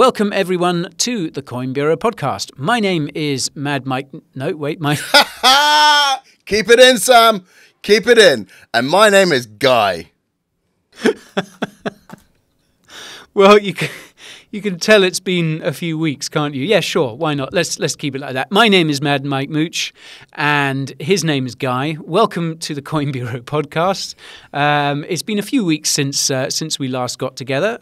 Welcome, everyone, to the Coin Bureau podcast. My name is Mad Mike. No, wait, Mike. Keep it in, Sam. Keep it in. And my name is Guy. Well, you can tell it's been a few weeks, can't you? Yeah, sure. Why not? Let's keep it like that. My name is Mad Mike Mooch, and his name is Guy. Welcome to the Coin Bureau podcast. It's been a few weeks since we last got together,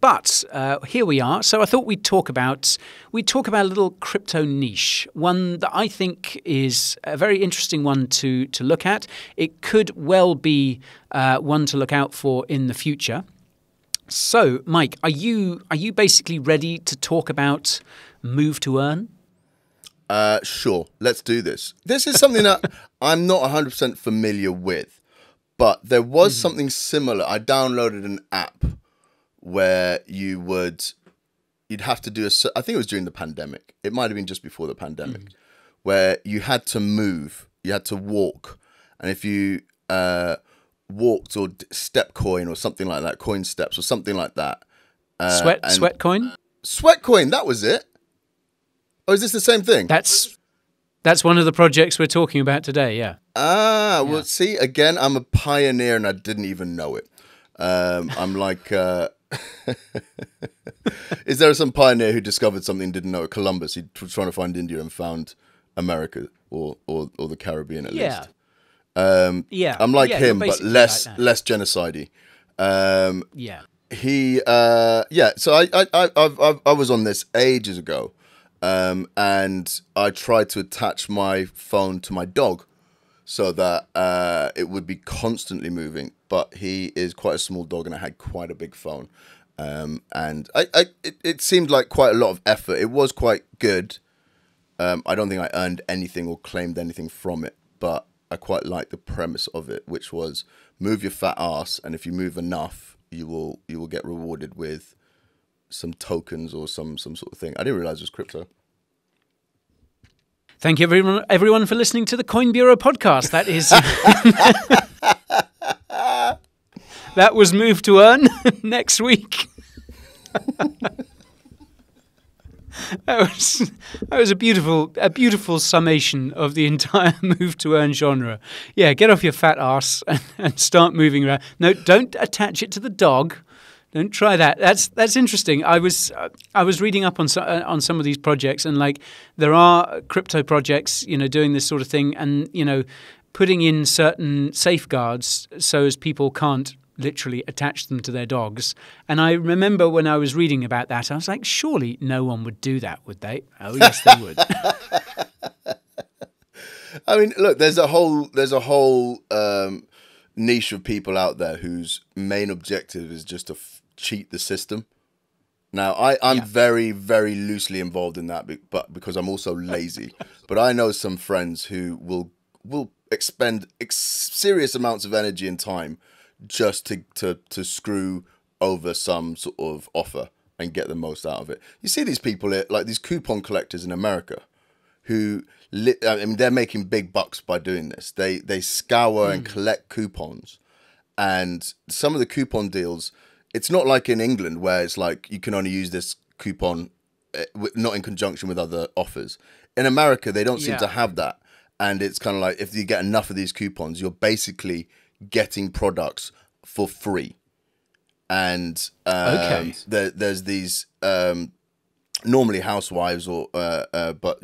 but here we are. So I thought we'd talk about a little crypto niche, one that I think is a very interesting one to look at. It could well be one to look out for in the future. So, Mike, are you basically ready to talk about move to earn? Sure, let's do this. This is something that I'm not 100% familiar with, but there was something similar. I downloaded an app where you'd have to do I think it was during the pandemic. It might have been just before the pandemic, where you had to move, you had to walk, and if you walked or Stepcoin or something like that, coin steps or something like that. Sweatcoin? Sweatcoin, that was it. Oh, is this the same thing? That's one of the projects we're talking about today, yeah. Well, see, again, I'm a pioneer and I didn't even know it. I'm like, is there some pioneer who discovered something and didn't know it? Columbus, he was trying to find India and found America or the Caribbean at least. I'm like him, but less genocide-y. So I was on this ages ago, and I tried to attach my phone to my dog so that it would be constantly moving. But he is quite a small dog, and I had quite a big phone, and it seemed like quite a lot of effort. It was quite good. I don't think I earned anything or claimed anything from it, but I quite like the premise of it, which was move your fat ass, and if you move enough, you will get rewarded with some tokens or some sort of thing. I didn't realize it was crypto. Thank you, everyone, for listening to the Coin Bureau podcast. That is that was Move to Earn next week. That was a beautiful summation of the entire move to earn genre. Yeah, get off your fat ass and start moving around. No, don't attach it to the dog. Don't try that. That's interesting. I was reading up on some of these projects, and like there are crypto projects, doing this sort of thing, and putting in certain safeguards so as people can't literally attach them to their dogs. And I remember when I was reading about that, I was like, surely no one would do that, would they? Oh, yes, they would. I mean, look, there's a whole niche of people out there whose main objective is just to cheat the system. Now, I'm very, very loosely involved in that, but because I'm also lazy. But I know some friends who will expend serious amounts of energy and time just to screw over some sort of offer and get the most out of it. You see these people, like these coupon collectors in America, who they're making big bucks by doing this. They scour and collect coupons, and some of the coupon deals, it's not like in England where it's like you can only use this coupon not in conjunction with other offers. In America, they don't seem to have that, and it's kind of like if you get enough of these coupons, you're basically getting products for free. And there's these normally housewives or but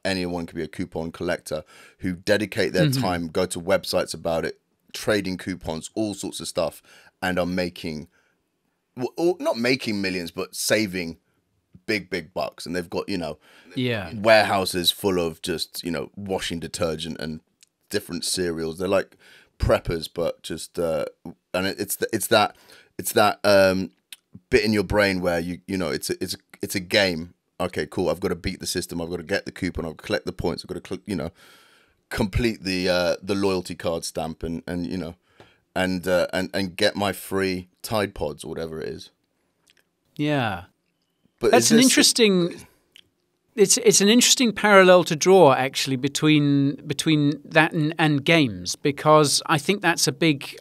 anyone can be a coupon collector who dedicate their time, go to websites about it, trading coupons, all sorts of stuff, and are making, well, not making millions, but saving big bucks. And they've got warehouses full of just washing detergent and different cereals. They're like preppers, but just and it's that bit in your brain where it's a game. Okay, cool. I've got to beat the system. I've got to get the coupon. I've got to collect the points. I've got to complete the loyalty card stamp and get my free Tide Pods or whatever it is. Yeah, but that's an interesting. it's an interesting parallel to draw actually between that and games, because I think that's a big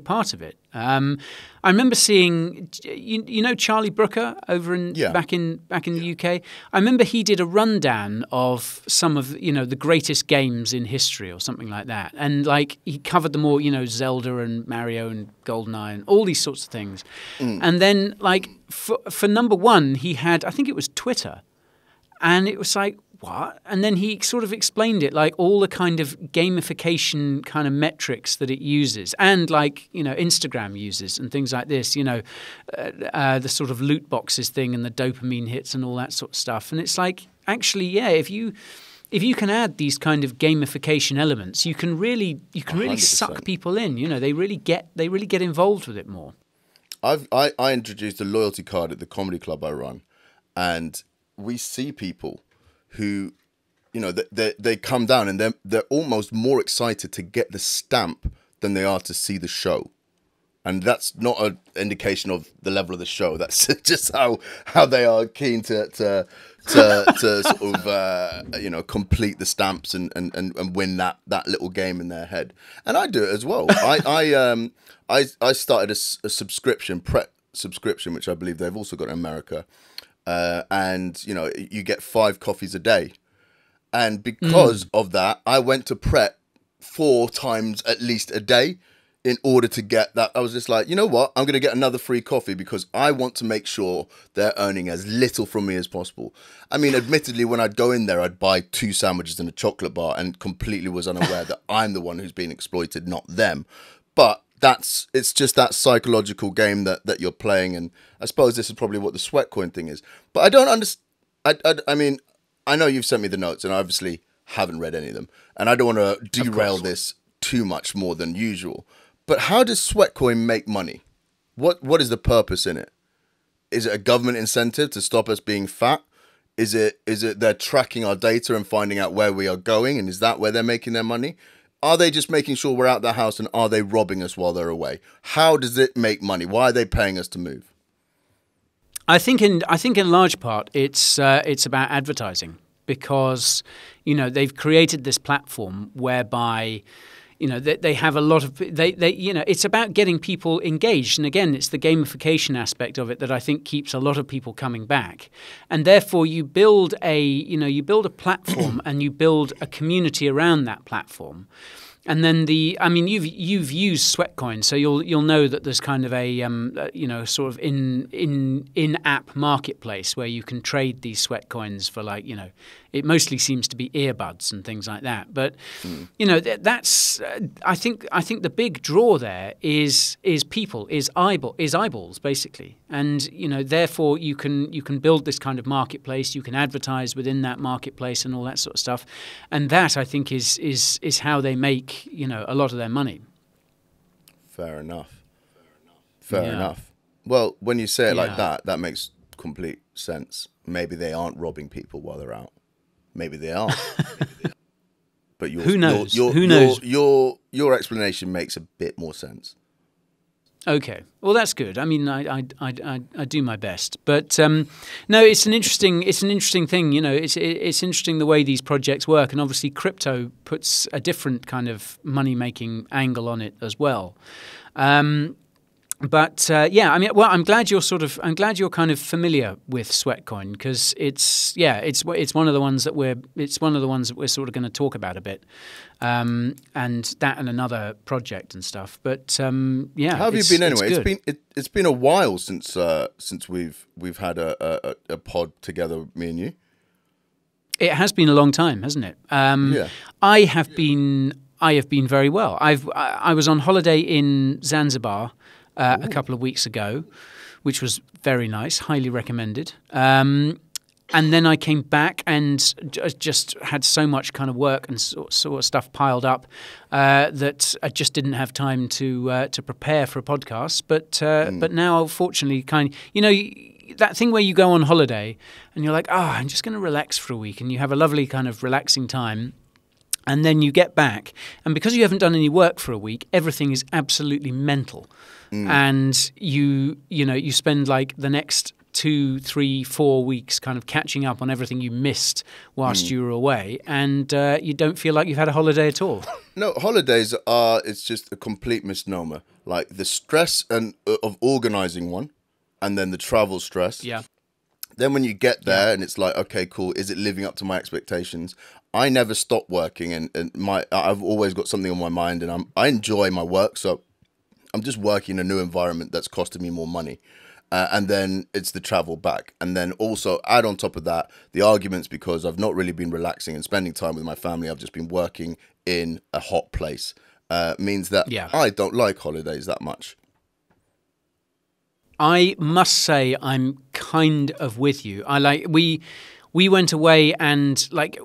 part of it. I remember seeing, you know, Charlie Brooker over in back in the UK. I remember he did a rundown of some of, you know, the greatest games in history or something like that, and like he covered them all, you know, Zelda and Mario and GoldenEye and all these sorts of things. And then like for number one, he had, I think it was Twitter, and it was like, what? And then he sort of explained it, like all the kind of gamification kind of metrics that it uses, and like, you know, Instagram uses and things like this, you know, the sort of loot boxes thing and the dopamine hits and all that sort of stuff. And it's like, actually, yeah, if you can add these kind of gamification elements, you can really 100%. Suck people in. You know, they really get involved with it more. I introduced a loyalty card at the comedy club I run, and we see people who, you know, they come down and they're almost more excited to get the stamp than they are to see the show. And that's not an indication of the level of the show. That's just how they are keen to sort of you know, complete the stamps and win that little game in their head. And I do it as well. I started a subscription, prep subscription, which I believe they've also got in America. And, you know, you get 5 coffees a day. And because of that, I went to prep 4 times at least a day in order to get that. I was just like, you know what? I'm going to get another free coffee because I want to make sure they're earning as little from me as possible. I mean, admittedly, when I'd go in there, I'd buy 2 sandwiches and a chocolate bar and completely was unaware that I'm the one who's being exploited, not them. But it's just that psychological game that you're playing, and I suppose this is probably what the Sweatcoin thing is. But I don't understand. I mean, I know you've sent me the notes, and I obviously haven't read any of them, and I don't want to derail this too much more than usual. But how does Sweatcoin make money? What is the purpose in it? Is it a government incentive to stop us being fat? Is it they're tracking our data and finding out where we are going, and is that where they're making their money? Are they just making sure we're out the house, and are they robbing us while they're away? How does it make money? Why are they paying us to move? I think in large part it's about advertising, because, you know, they've created this platform whereby, you know, they have a lot of they you know, it's about getting people engaged, and again, it's the gamification aspect of it that I think keeps a lot of people coming back. And therefore, you build a platform and you build a community around that platform. And then you've used Sweatcoin, so you'll know that there's kind of a you know, sort of in-app marketplace where you can trade these Sweatcoins for, like, you know, it mostly seems to be earbuds and things like that. But you know, that's I think the big draw there is people, is eyeballs basically. And, you know, therefore you can build this kind of marketplace, you can advertise within that marketplace and all that sort of stuff. And that, I think, is how they make, you know, a lot of their money. Fair enough. Fair enough. Well, when you say it like that, that makes complete sense. Maybe they aren't robbing people while they're out. Maybe they are. But who knows? Who knows? Your explanation makes a bit more sense. Okay, well, that's good. I mean, I do my best, but no, it's an interesting thing. You know, it's interesting the way these projects work, and obviously, crypto puts a different kind of money making angle on it as well. But yeah, I mean, well, I'm glad you're kind of familiar with Sweatcoin, because it's one of the ones that we're sort of going to talk about a bit, and that and another project and stuff. But yeah, how have you been anyway? It's been a while since we've had a pod together, me and you. It has been a long time, hasn't it? Yeah. I have been very well. I was on holiday in Zanzibar a couple of weeks ago, which was very nice, highly recommended. And then I came back and just had so much kind of work and sort of stuff piled up that I just didn't have time to prepare for a podcast. But now, fortunately, you know, that thing where you go on holiday and you're like, I'm just going to relax for a week, and you have a lovely kind of relaxing time. And then you get back, and because you haven't done any work for a week, everything is absolutely mental. And you spend like the next 2, 3, 4 weeks kind of catching up on everything you missed whilst you were away, and you don't feel like you've had a holiday at all. No, holidays it's just a complete misnomer. Like the stress of organizing one, and then the travel stress. Yeah. Then when you get there and it's like, okay, cool, is it living up to my expectations? I never stop working, and I've always got something on my mind, and I enjoy my work, so I'm just working in a new environment that's costing me more money. And then it's the travel back. And then also add on top of that, the arguments, because I've not really been relaxing and spending time with my family. I've just been working in a hot place. Means that I don't like holidays that much. I must say I'm kind of with you. We went away, and like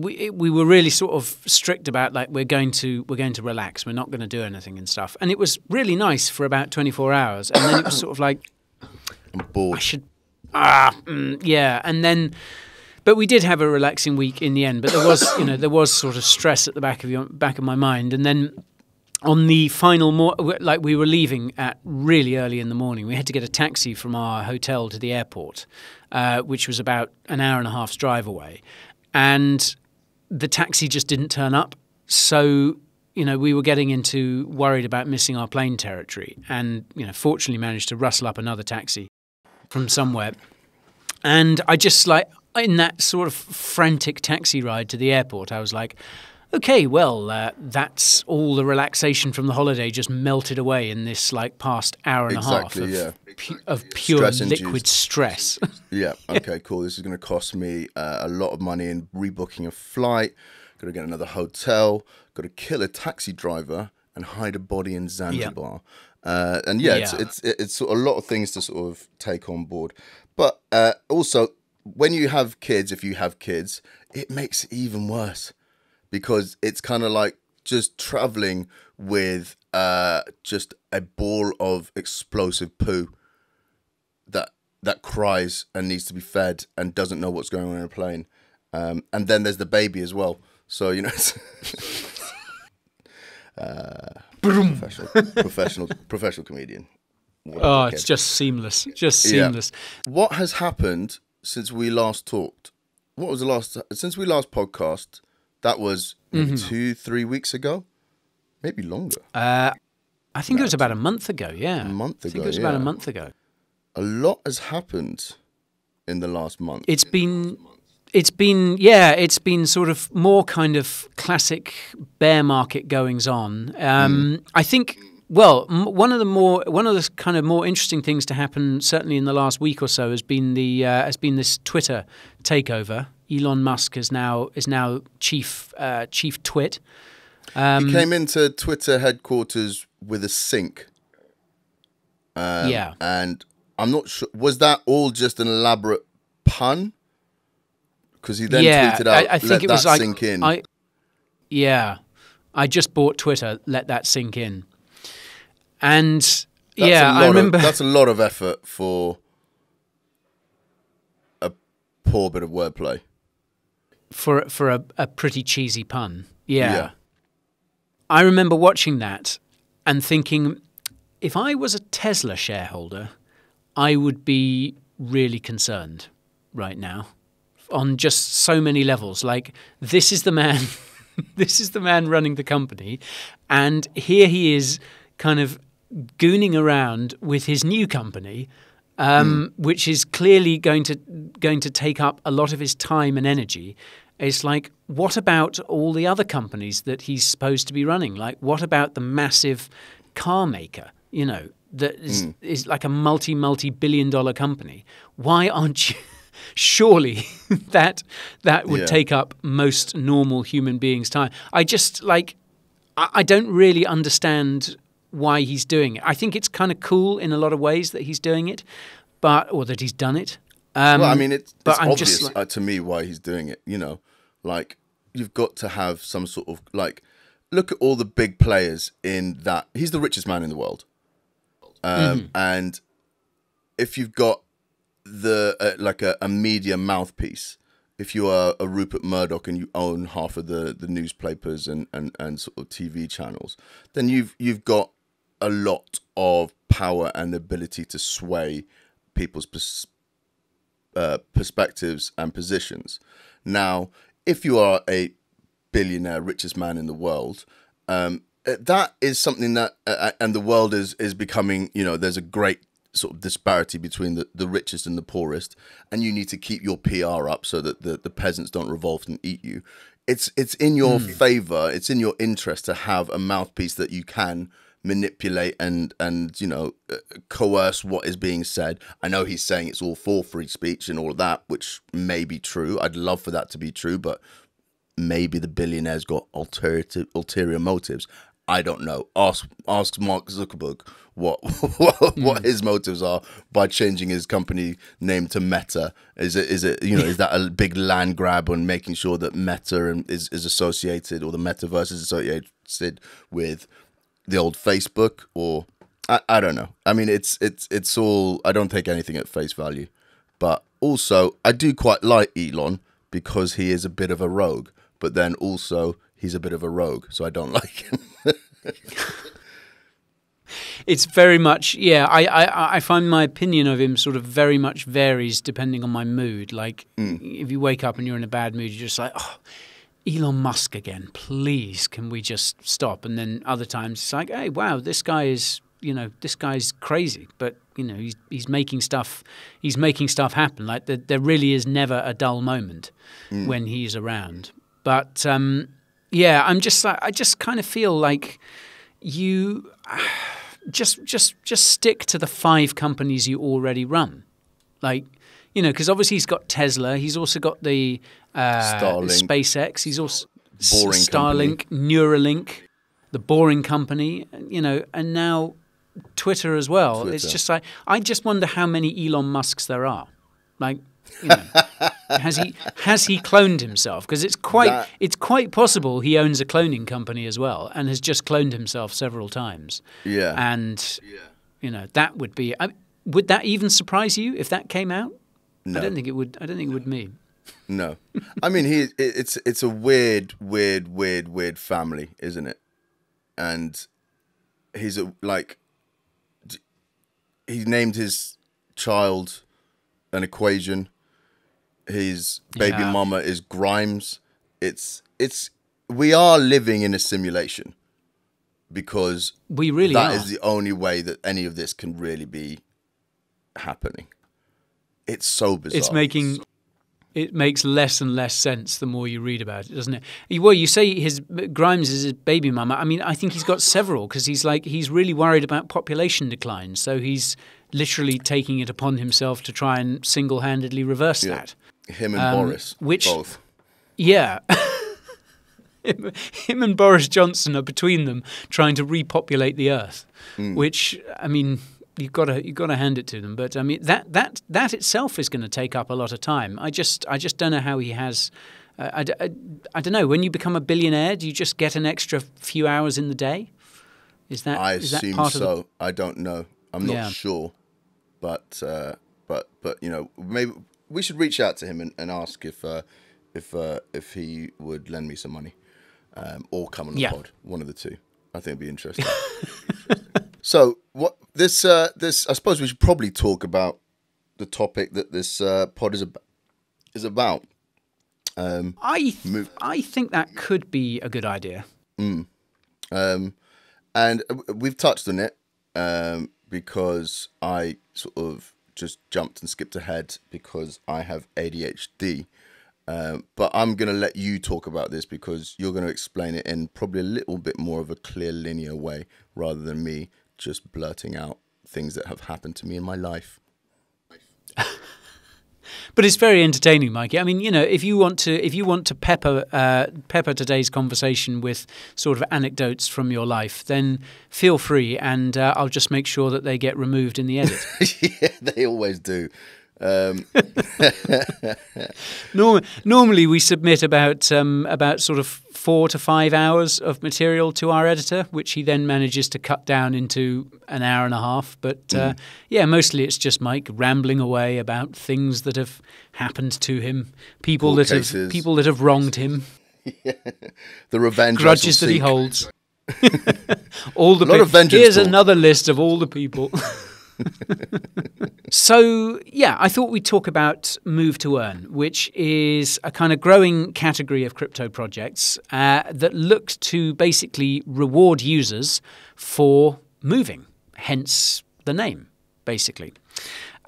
we were really sort of strict about, like, we're going to relax. We're not going to do anything and stuff. And it was really nice for about 24 hours. And then it was sort of like, I'm bored. I should, yeah. And then, but we did have a relaxing week in the end. But there was, there was sort of stress at the back of my mind. And then on the final, like, we were leaving at really early in the morning. We had to get a taxi from our hotel to the airport, which was about an hour and a half's drive away. And the taxi just didn't turn up. So, we were getting into worried about missing our plane territory, and, fortunately managed to rustle up another taxi from somewhere. And I just, like, in that sort of frantic taxi ride to the airport, I was like, okay, well, that's all the relaxation from the holiday just melted away in this, like, past hour and a half of pure liquid stress. Yeah, okay, cool. This is going to cost me a lot of money in rebooking a flight. Got to get another hotel. Got to kill a taxi driver and hide a body in Zanzibar. It's sort of a lot of things to sort of take on board. But also, when you have kids, if you have kids, it makes it even worse. Because it's kind of like just traveling with just a ball of explosive poo that cries and needs to be fed and doesn't know what's going on in a plane. And then there's the baby as well. So, it's professional comedian. Oh, it's just seamless. Just seamless. Yeah. What has happened since we last talked? Since we last podcast? That was maybe 2-3 weeks ago, maybe longer. I think it was about a month ago. Yeah, a month ago. I think it was about a month ago. A lot has happened in the last month. It's been sort of more kind of classic bear market goings on. I think. Well, one of the kind of more interesting things to happen, certainly in the last week or so, has been this Twitter takeover. Elon Musk is now chief twit. He came into Twitter headquarters with a sink. And I'm not sure, was that all just an elaborate pun? Because he then tweeted out, I think it was like, sink in. I just bought Twitter, let that sink in. And I remember that's a lot of effort for a poor bit of wordplay. For a pretty cheesy pun. Yeah. I remember watching that and thinking, if I was a Tesla shareholder, I would be really concerned right now on just so many levels. Like, this is the man this is the man running the company, and here he is kind of gooning around with his new company, which is clearly going to take up a lot of his time and energy. It's like, what about all the other companies that he's supposed to be running? Like, what about the massive car maker, that is like a multi-billion-dollar company? Why aren't you? Surely that would take up most normal human beings' time. I just, like, I don't really understand why he's doing it. I think it's kind of cool in a lot of ways that he's doing it, or that he's done it. Well, I mean, it's obvious to me why he's doing it. Like, you've got to have some sort of, like, look at all the big players in that. He's the richest man in the world, and if you've got a media mouthpiece, if you are a Rupert Murdoch and you own half of the newspapers and sort of TV channels, then you've got a lot of power and ability to sway people's perspectives and positions. Now, if you are a billionaire, richest man in the world, that is something that, and the world is becoming, there's a great sort of disparity between the richest and the poorest, and you need to keep your PR up so that the peasants don't revolt and eat you. It's in your favor, it's in your interest to have a mouthpiece that you can manipulate and coerce what is being said. I know he's saying it's all for free speech and all of that, which may be true. I'd love for that to be true, but maybe the billionaire's got ulterior motives. I don't know. Ask Mark Zuckerberg what his motives are by changing his company name to Meta. Is it is that a big land grab on making sure that Meta is associated, or the metaverse is associated with the old Facebook? Or I don't know. I mean, it's all, I don't take anything at face value, but also I do quite like Elon because he is a bit of a rogue, but then also he's a bit of a rogue, so I don't like him. It's very much, I find my opinion of him sort of very much varies depending on my mood. Like, if you wake up and you're in a bad mood, you're just like, oh, Elon Musk again, please, can we just stop? And then other times it's like, hey, wow, this guy's crazy, but he's making stuff happen. Like, there really is never a dull moment when he's around. But I just kind of feel like you just stick to the 5 companies you already run. Like, because obviously he's got Tesla, he's also got the SpaceX, he's also Starlink, Neuralink, the Boring Company, and now Twitter as well. Twitter. It's just like, I just wonder how many Elon Musks there are. Like, has he cloned himself? Because it's quite possible he owns a cloning company as well and has just cloned himself several times. Yeah, and that would be. Would that even surprise you if that came out? No, I don't think it would. I don't think it would me. No, I mean it's a weird family, isn't it? And he named his child an equation. His baby mama is Grimes. We are living in a simulation, because we really that are. is the only way that any of this can really be happening. It's so bizarre. It makes less and less sense the more you read about it, doesn't it? Well, you say Grimes is his baby mama. I mean, I think he's got several, because he's really worried about population decline. So he's literally taking it upon himself to try and single-handedly reverse that. Him and Boris, both. Yeah. Him and Boris Johnson are between them trying to repopulate the earth, which, I mean, you've got to hand it to them. But I mean, that itself is going to take up a lot of time. I just don't know how he has. I don't know. When you become a billionaire, do you just get an extra few hours in the day? I assume part so. Of the... I don't know. I'm not sure, but maybe we should reach out to him and ask if he would lend me some money, or come on the pod. One of the two. I think it'd be interesting. So what this I suppose we should probably talk about the topic that this pod is about. I think that could be a good idea. And we've touched on it because I sort of just jumped and skipped ahead because I have ADHD. But I'm going to let you talk about this because you're going to explain it in probably a little bit more of a clear, linear way rather than me just blurting out things that have happened to me in my life. But it's very entertaining, Mikey. I mean, if you want to pepper today's conversation with sort of anecdotes from your life, then feel free, and I'll just make sure that they get removed in the edit. Yeah, they always do. Normally we submit about sort of 4 to 5 hours of material to our editor, which he then manages to cut down into an hour and a half. But mostly it's just Mike rambling away about things that have happened to him, people that have wronged him, the revenge, grudges that he holds. All the here's another list of all the people. So, yeah, I thought we'd talk about Move to Earn, which is a kind of growing category of crypto projects that look to basically reward users for moving, hence the name, basically.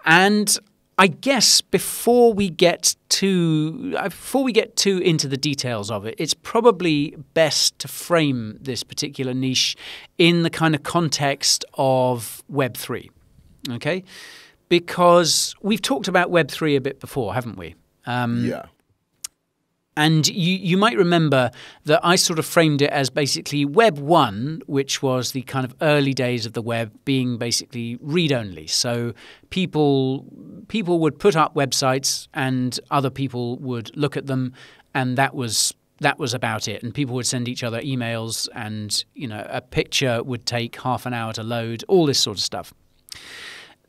And I guess before we get too into the details of it, it's probably best to frame this particular niche in the kind of context of Web3, okay? Because we've talked about Web3 a bit before, haven't we? Yeah. And you might remember that I sort of framed it as basically Web 1, which was the kind of early days of the web, being basically read-only. So people would put up websites and other people would look at them, and that was about it. And people would send each other emails, and a picture would take half an hour to load, all this sort of stuff.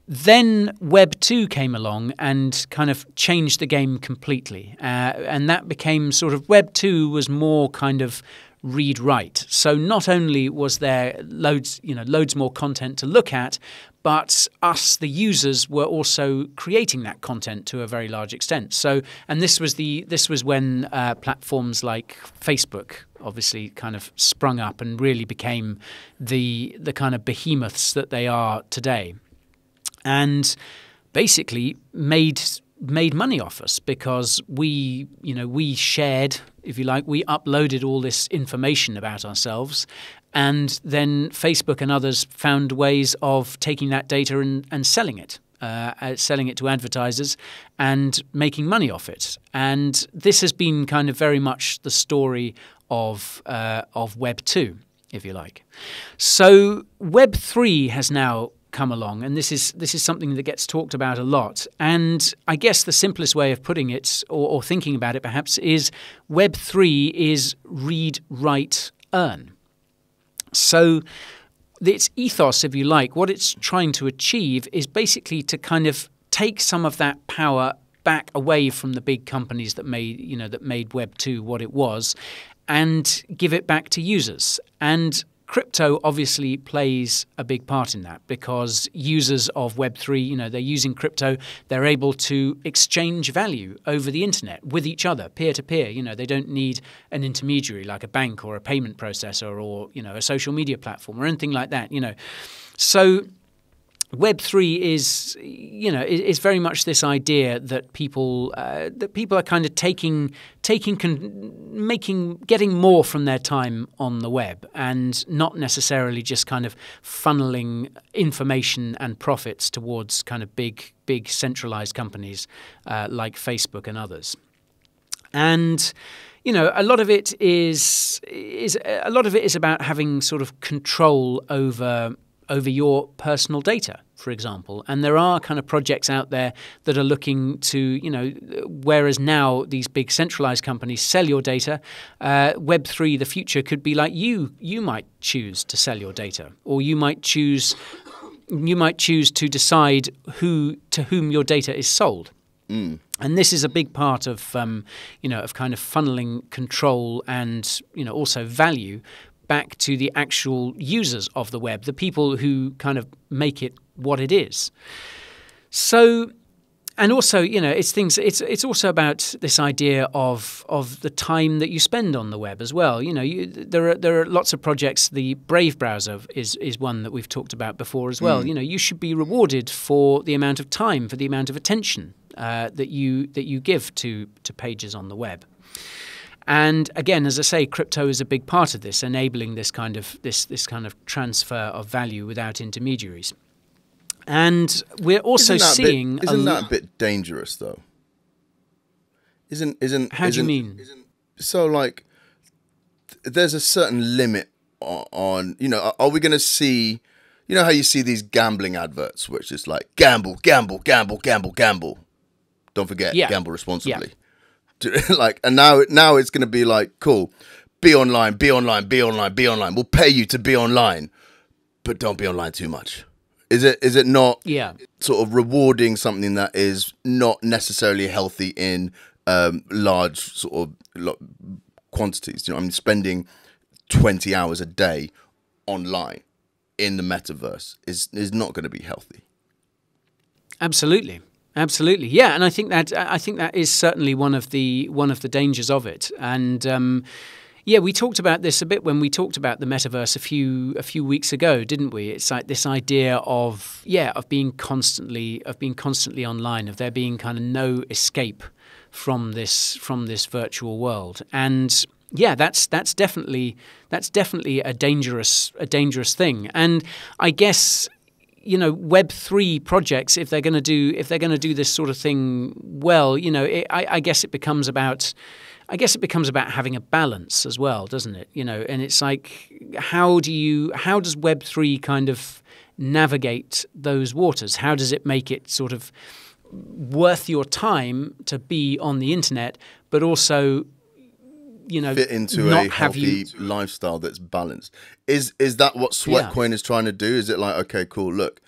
Then Web 2 came along and kind of changed the game completely. And that became sort of Web 2 was more kind of read-write. So not only was there loads more content to look at, but us, the users, were also creating that content to a very large extent. So, and this was when platforms like Facebook obviously kind of sprung up and really became the kind of behemoths that they are today. And basically made money off us because we shared, if you like, we uploaded all this information about ourselves, and then Facebook and others found ways of taking that data and selling it to advertisers and making money off it. And this has been kind of very much the story of Web 2, if you like. So Web 3 has now come along, and this is something that gets talked about a lot. And I guess the simplest way of putting it, or thinking about it perhaps, is Web 3 is read, write, earn. So its ethos, if you like, what it's trying to achieve is basically to kind of take some of that power back away from the big companies that made Web 2 what it was, and give it back to users. And crypto obviously plays a big part in that, because users of Web3, they're using crypto, they're able to exchange value over the internet with each other, peer-to-peer. They don't need an intermediary like a bank or a payment processor or, a social media platform or anything like that, So Web3 is very much this idea that people are kind of getting more from their time on the web, and not necessarily just kind of funneling information and profits towards kind of big centralized companies like Facebook and others. And a lot of it is about having sort of control over your personal data, for example. And there are kind of projects out there that are looking to, whereas now these big centralized companies sell your data, Web3, the future could be like you might choose to sell your data, or you might choose to decide to whom your data is sold. Mm. And this is a big part of, of kind of funneling control and, also value back to the actual users of the web, the people who kind of make it what it is. So, and also, it's also about this idea of the time that you spend on the web as well. There are lots of projects. The Brave browser is one that we've talked about before as well. You should be rewarded for the amount of time, for the amount of attention that you give to pages on the web. And again, as I say, crypto is a big part of this, enabling this kind of transfer of value without intermediaries. And we're also seeing isn't that a bit dangerous, though? How do you mean? So, like, there's a certain limit on are we going to see? How you see these gambling adverts, which is like gamble, gamble, gamble, gamble, gamble. Don't forget, gamble responsibly. Yeah. And now it's going to be like, cool, be online, be online, be online, be online. We'll pay you to be online, but don't be online too much. Is it not sort of rewarding something that is not necessarily healthy in large sort of quantities? I'm spending 20 hours a day online in the metaverse is not going to be healthy. Absolutely. Absolutely, yeah, and I think that is certainly one of the dangers of it. And yeah, we talked about this a bit when we talked about the metaverse a few weeks ago, didn't we? It's like this idea of being constantly online, of there being kind of no escape from this virtual world. And yeah, that's definitely a dangerous thing. And I guess, you know, Web3 projects, if they're going to do this sort of thing well, you know, I guess it becomes about having a balance as well, doesn't it? You know, and it's like, how does Web3 kind of navigate those waters? How does it make it sort of worth your time to be on the internet, but also, you know, fit into a healthy lifestyle that's balanced? Is that what Sweatcoin is trying to do? Is it like, okay, cool, look,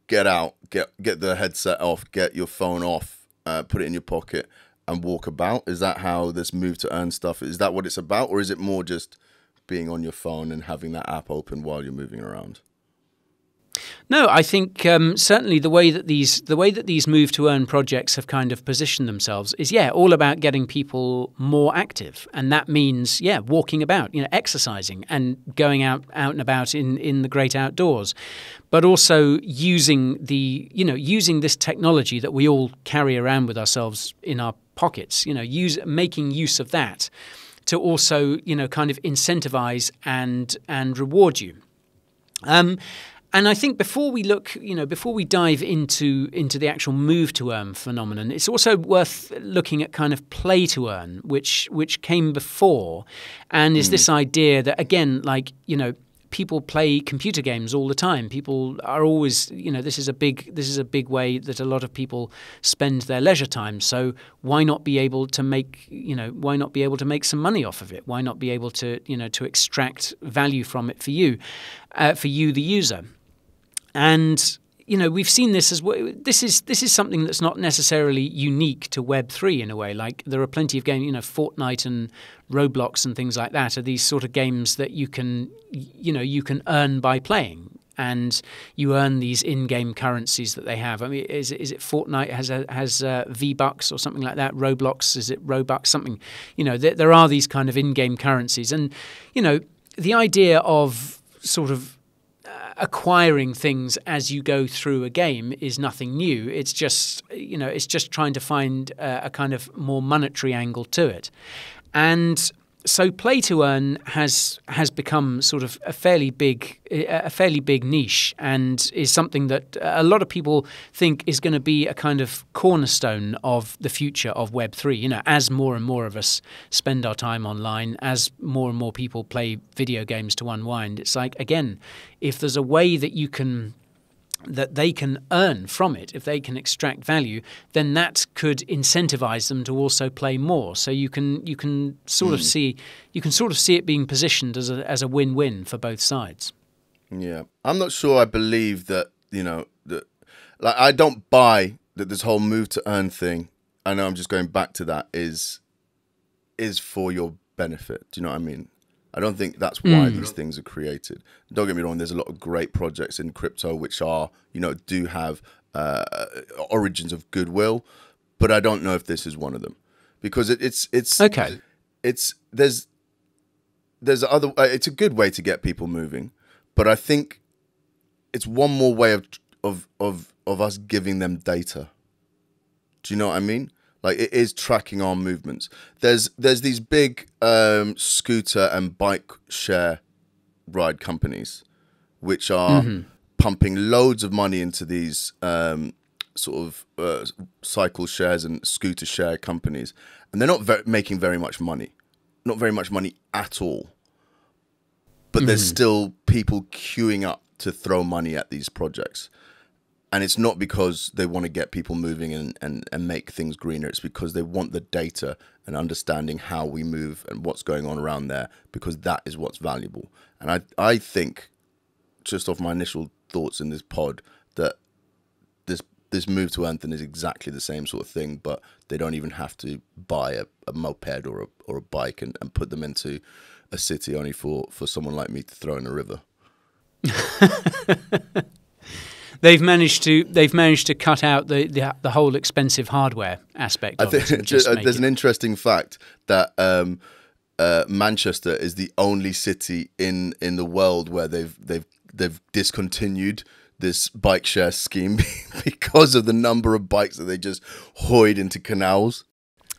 get out, get the headset off, get your phone off, put it in your pocket and walk about? Is that how this move to earn stuff, is that what it's about? Or is it more just being on your phone and having that app open while you're moving around? No, I think certainly the way that these move to earn projects have kind of positioned themselves is all about getting people more active, and that means walking about, you know, exercising and going out and about in the great outdoors, but also using this technology that we all carry around with ourselves in our pockets, you know, making use of that to also, you know, kind of incentivize and reward you. And I think before we dive into the actual move to earn phenomenon, it's also worth looking at kind of play to earn, which came before, and is this idea that, again, like, you know, people play computer games all the time. People are always, you know, this is a big way that a lot of people spend their leisure time. So why not be able to make some money off of it? Why not be able to, you know, to extract value from it for you, the user? And, you know, we've seen this as this is something that's not necessarily unique to Web3 in a way. Like, there are plenty of games, you know, Fortnite and Roblox and things like that are these sort of games that you can earn by playing, and you earn these in-game currencies that they have. I mean, is it Fortnite has V-Bucks or something like that? Roblox, is it Robux? Something, you know, there are these kind of in-game currencies, and, you know, the idea of sort of acquiring things as you go through a game is nothing new. It's just, you know, it's just trying to find a kind of more monetary angle to it. And so play to earn has become sort of a fairly big niche, and is something that a lot of people think is going to be a kind of cornerstone of the future of Web3. You know, as more and more of us spend our time online, as more and more people play video games to unwind, it's like, again, if there's a way that they can earn from it, if they can extract value, then that could incentivize them to also play more. So you can sort of see it being positioned as a win-win for both sides. Yeah, I'm not sure I believe that, you know, that, like, I don't buy that this whole move to earn thing, I know I'm just going back to that, is for your benefit. Do you know what I mean? I don't think that's why these things are created. Don't get me wrong, there's a lot of great projects in crypto which are, you know, do have origins of goodwill, but I don't know if this is one of them, because it's okay. There's other. It's a good way to get people moving, but I think it's one more way of us giving them data. Do you know what I mean? Like, it is tracking our movements. There's these big scooter and bike share ride companies which are pumping loads of money into these sort of cycle shares and scooter share companies, and they're not making very much money, not very much money at all. But there's still people queuing up to throw money at these projects. And it's not because they want to get people moving and make things greener. It's because they want the data and understanding how we move and what's going on around there, because that is what's valuable. And I think, just off my initial thoughts in this pod, that this move to Anthem is exactly the same sort of thing, but they don't even have to buy a moped or a bike and put them into a city only for someone like me to throw in a river. they've managed to cut out the whole expensive hardware aspect of it. There's an interesting fact that Manchester is the only city in the world where they've discontinued this bike share scheme because of the number of bikes that they just hoid into canals.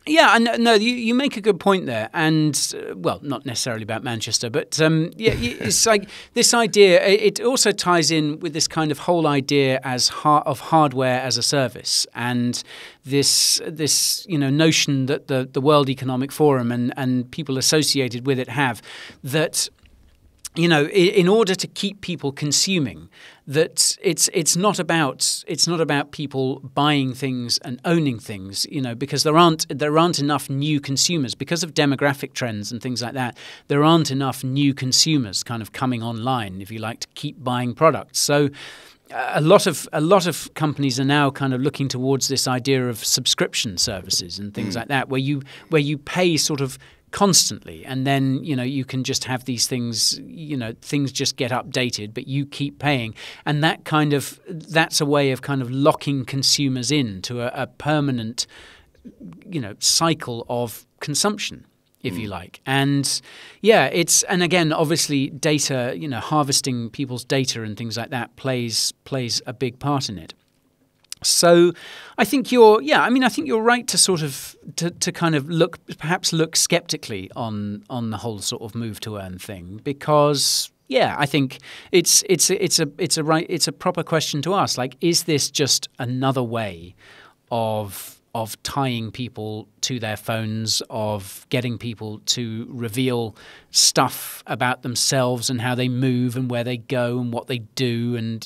Yeah, no, you make a good point there, and well, not necessarily about Manchester, but yeah, it's like this idea. It also ties in with this kind of whole idea of hardware as a service, and this notion that the World Economic Forum and people associated with it have, that in order to keep people consuming, that it's not about people buying things and owning things, because there aren't enough new consumers because of demographic trends and things like that. There aren't enough new consumers kind of coming online, if you like, to keep buying products. So a lot of companies are now kind of looking towards this idea of subscription services and things like that, where you pay sort of constantly, and then you can just have these things, things just get updated, but you keep paying, and that's a way of kind of locking consumers into a permanent cycle of consumption, if you like. And yeah, and again, obviously data, harvesting people's data and things like that plays a big part in it. So I think you're right to sort of to kind of look skeptically on the whole sort of move to earn thing, because I think it's a proper question to ask. Like, is this just another way of tying people to their phones, of getting people to reveal stuff about themselves and how they move and where they go and what they do and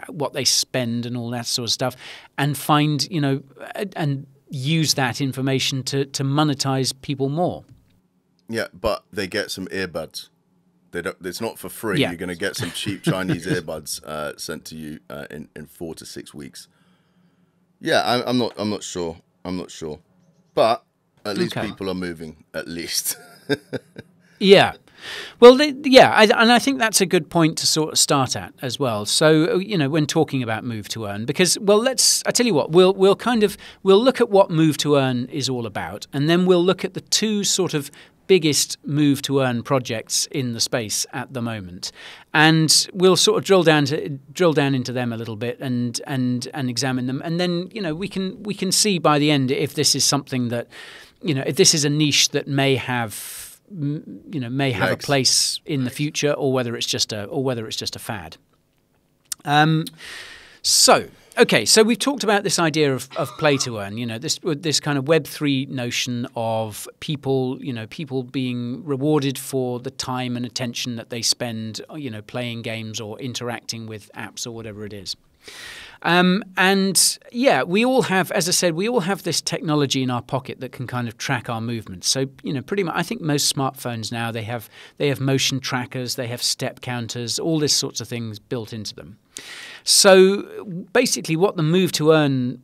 what they spend and all that sort of stuff, and find and use that information to monetize people more? Yeah, but they get some earbuds. It's not for free. Yeah. You're going to get some cheap Chinese earbuds sent to you in 4 to 6 weeks. Yeah, I'm not sure. But at least people are moving, at least. Yeah. Well, and I think that's a good point to sort of start at as well. So, when talking about move to earn, because, I tell you what, we'll look at what move to earn is all about, and then we'll look at the two sort of biggest move to earn projects in the space at the moment, and we'll sort of drill down into them a little bit and examine them, and then we can see by the end if this is something that if this is a niche that may have a place in the future, or whether it's just a fad. So we've talked about this idea of play to earn, this kind of Web3 notion of people being rewarded for the time and attention that they spend, playing games or interacting with apps or whatever it is. We all have, as I said, this technology in our pocket that can kind of track our movements. So, pretty much, I think most smartphones now, they have motion trackers, they have step counters, all this sorts of things built into them. So basically what move to earn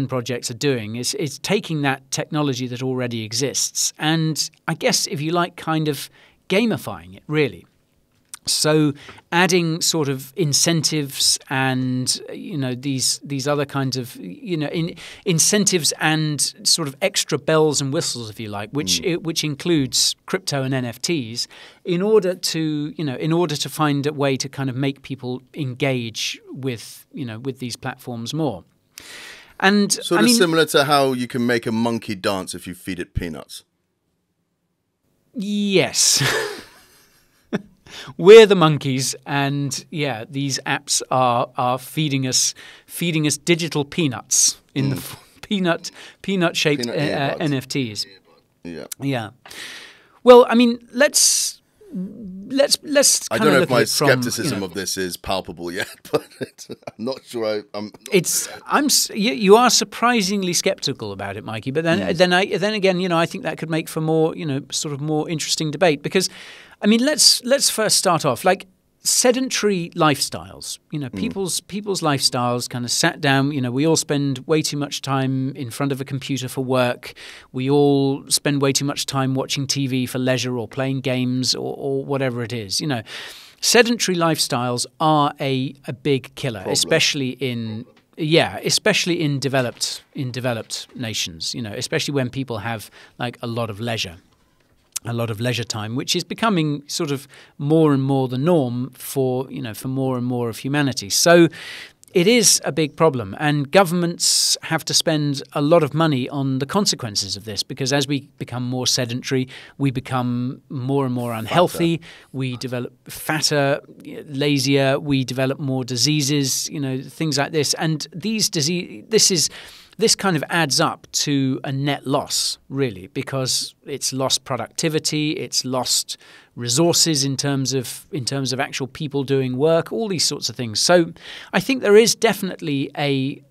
projects are doing is taking that technology that already exists and, I guess, if you like, kind of gamifying it, really. So adding sort of incentives and these other kinds of incentives and sort of extra bells and whistles, if you like, which includes crypto and NFTs, in order to find a way to kind of make people engage with these platforms more. And sort of similar to how you can make a monkey dance if you feed it peanuts. Yes. We're the monkeys, and these apps are feeding us digital peanuts in the peanut shaped NFTs. Yeah. Well, I mean, let's. I don't know if my skepticism of this is palpable yet, but I'm not sure. You are surprisingly skeptical about it, Mikey. But then again, I think that could make for more, sort of more interesting debate, because. I mean, let's first start off like sedentary lifestyles. People's lifestyles kind of sat down. We all spend way too much time in front of a computer for work. We all spend way too much time watching TV for leisure or playing games or whatever it is. sedentary lifestyles are a big killer, especially in developed nations. You know, especially when people have like a lot of leisure time, which is becoming sort of more and more the norm for more and more of humanity. So it is a big problem, and governments have to spend a lot of money on the consequences of this, because as we become more sedentary, we become more and more unhealthy. We develop fatter, lazier. We develop more diseases, things like this. And this kind of adds up to a net loss, really, because it's lost productivity, it's lost resources in terms of actual people doing work, all these sorts of things. So I think there is definitely a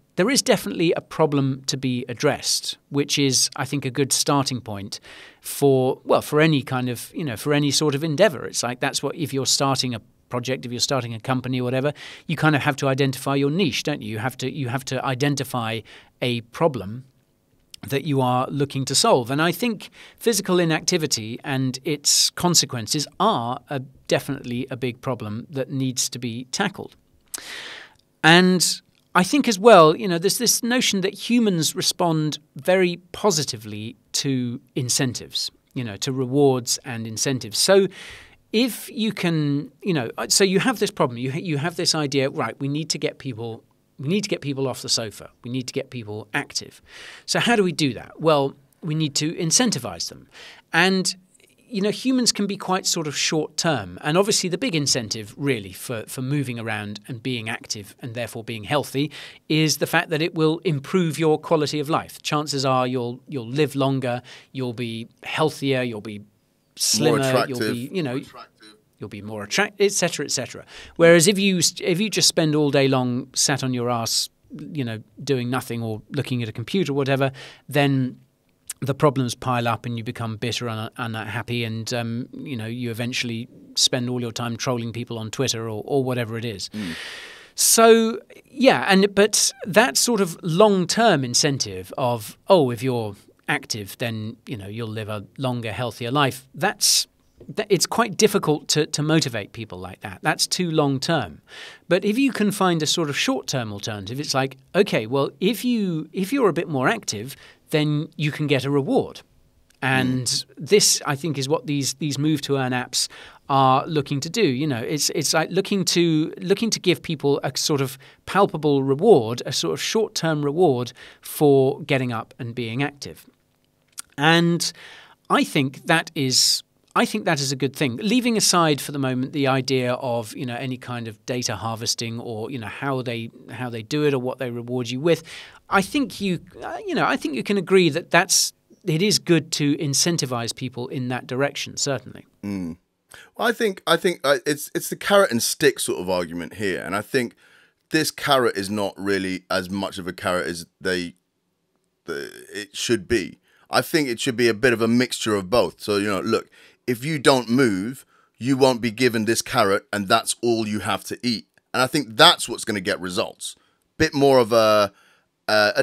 problem to be addressed, which is, I think, a good starting point for any kind of, for any sort of endeavor. It's like, that's what, if you're starting a project, if you're starting a company or whatever, you kind of have to identify your niche, don't you? You have to identify a problem that you are looking to solve. And I think physical inactivity and its consequences are definitely a big problem that needs to be tackled. And I think as well, there's this notion that humans respond very positively to incentives, to rewards and incentives. So if you can, so you have this problem, you have this idea, right, we need to get people off the sofa. We need to get people active. So how do we do that? Well, we need to incentivize them. And, humans can be quite sort of short term. And obviously the big incentive really for moving around and being active and therefore being healthy is the fact that it will improve your quality of life. Chances are you'll live longer, you'll be healthier, you'll be slimmer, you'll be, you'll be more attractive, etc., etc. Whereas if you just spend all day long sat on your ass, doing nothing or looking at a computer or whatever, then the problems pile up and you become bitter and unhappy, and you eventually spend all your time trolling people on Twitter or whatever it is. So but that sort of long-term incentive of, if you're active, then you'll live a longer, healthier life. It's quite difficult to motivate people like that. That's too long term. But if you can find a sort of short term alternative, it's like, okay, well, if you're a bit more active, then you can get a reward. And this, I think, is what these move to earn apps are looking to do. It's like looking to give people a sort of palpable reward, a sort of short term reward for getting up and being active. And I think that is a good thing. Leaving aside for the moment the idea of any kind of data harvesting or how they do it or what they reward you with, I think you can agree that it is good to incentivize people in that direction. Certainly. Well, I think it's the carrot and stick sort of argument here, and I think this carrot is not really as much of a carrot as it should be. I think it should be a bit of a mixture of both. So, look, if you don't move, you won't be given this carrot, and that's all you have to eat. And I think that's what's going to get results. Bit more of a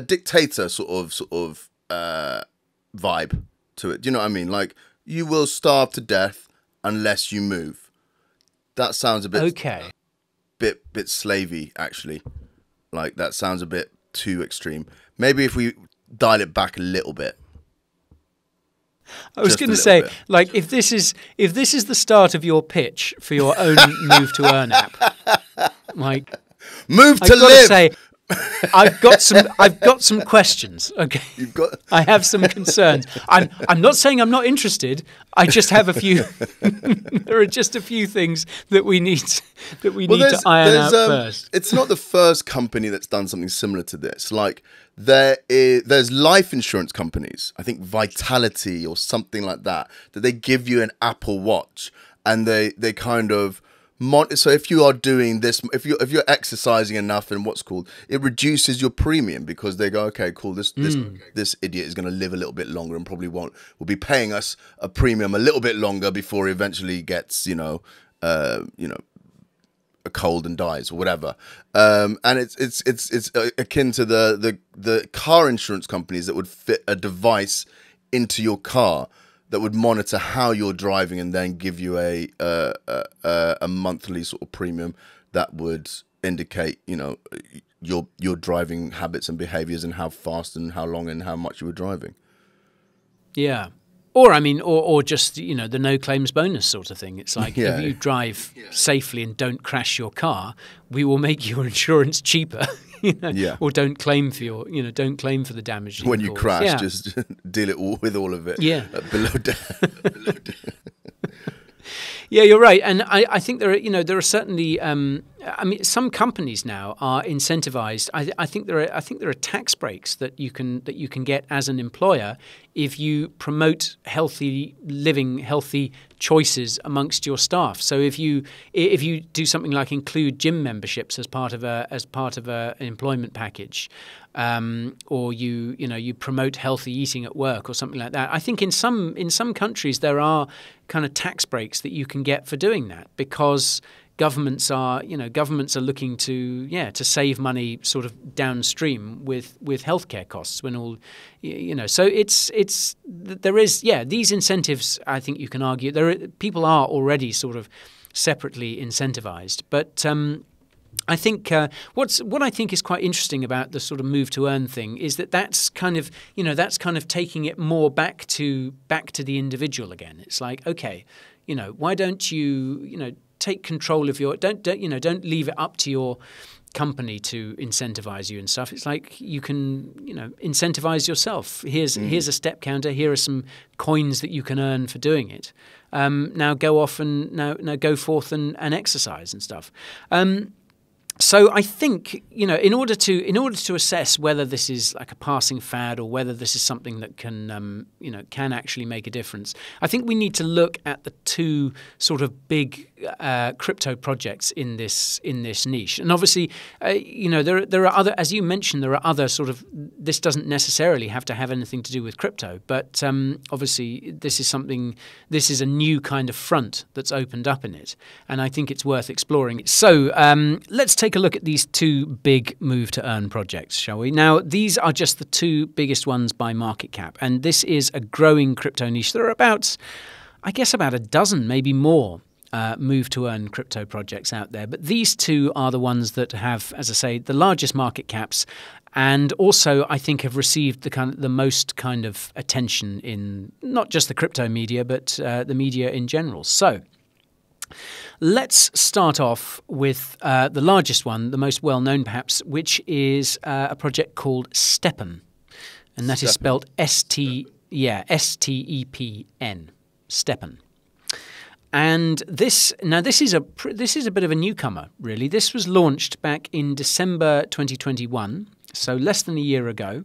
dictator sort of vibe to it. Do you know what I mean? Like, you will starve to death unless you move. That sounds a bit bit slavey, actually. Like, that sounds a bit too extreme. Maybe if we dial it back a little bit. I was going to say, like, if this is the start of your pitch for your own move to earn app, like, move to live. Say, I've got some questions. Okay, I have some concerns. I'm not saying I'm not interested. I just have a few. There are just a few things that we need to iron out first. It's not the first company that's done something similar to this. Like, there's life insurance companies, I think Vitality or something like that they give you an Apple Watch, and they kind of so if you are doing this, if you're exercising enough, and it reduces your premium, because they go, okay, cool, this idiot is going to live a little bit longer and probably will be paying us a premium a little bit longer before he eventually gets a cold and dies or whatever. And it's akin to the car insurance companies that would fit a device into your car that would monitor how you're driving and then give you a monthly sort of premium that would indicate, you know, your driving habits and behaviors and how fast and how long and how much you were driving. Yeah. Or, I mean, or just, you know, the no claims bonus sort of thing. It's like, if you drive safely and don't crash your car, we will make your insurance cheaper. You know? Or don't claim for don't claim for the damage when you crash. Just deal it with all of it. Below deck. Yeah, you're right, and I think there are certainly. I mean, some companies now are incentivized. I think there are tax breaks that you can get as an employer if you promote healthy living, healthy choices amongst your staff. So if you do something like include gym memberships as part of an employment package, or you promote healthy eating at work or something like that. I think in some countries there are kind of tax breaks that you can get for doing that, because governments are looking to save money sort of downstream with healthcare costs when all so there is these incentives. I think you can argue people are already sort of separately incentivized, but I think what I think is quite interesting about the sort of move to earn thing is that's kind of taking it more back to the individual again. It's like, okay, why don't you take control of your don't leave it up to your company to incentivize you and stuff. It's like you can incentivize yourself. Here's a step counter. Here are some coins that you can earn for doing it. Now go off and now go forth and exercise and stuff. So I think, in order to assess whether this is like a passing fad or whether this is something that can actually make a difference, I think we need to look at the two sort of big crypto projects in this niche. And obviously, there are other, as you mentioned, there are other sort of. This doesn't necessarily have to have anything to do with crypto, but obviously this is a new kind of front that's opened up in it, and I think it's worth exploring. So let's take a look at these two big move to earn projects, shall we? Now, these are just the two biggest ones by market cap, and this is a growing crypto niche. There are about a dozen, maybe more, move to earn crypto projects out there. But these two are the ones that have, as I say, the largest market caps, and also I think have received the most kind of attention in not just the crypto media, but the media in general. So let's start off with the largest one, the most well-known perhaps, which is a project called Stepn, and that is spelled S-T-E-P-N, Stepn. And this is a bit of a newcomer, really. This was launched back in December 2021, so less than a year ago,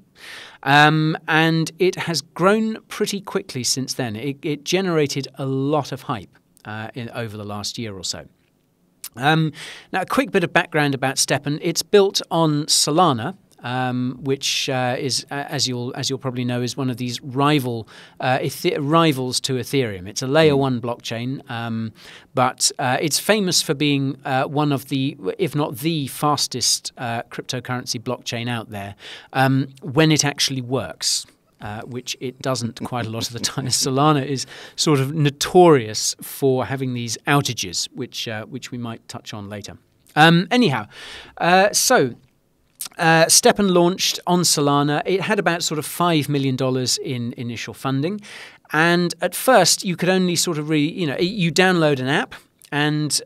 and it has grown pretty quickly since then. It generated a lot of hype over the last year or so. Now, a quick bit of background about Stepn. It's built on Solana, which is, as you'll probably know, is one of these rivals to Ethereum. It's a layer 1 blockchain, but it's famous for being one of the, if not the fastest cryptocurrency blockchain out there when it actually works. Which it doesn't quite a lot of the time. Solana is sort of notorious for having these outages, which we might touch on later. So Stepn launched on Solana. It had about sort of $5 million in initial funding, and at first you could only sort of you download an app. And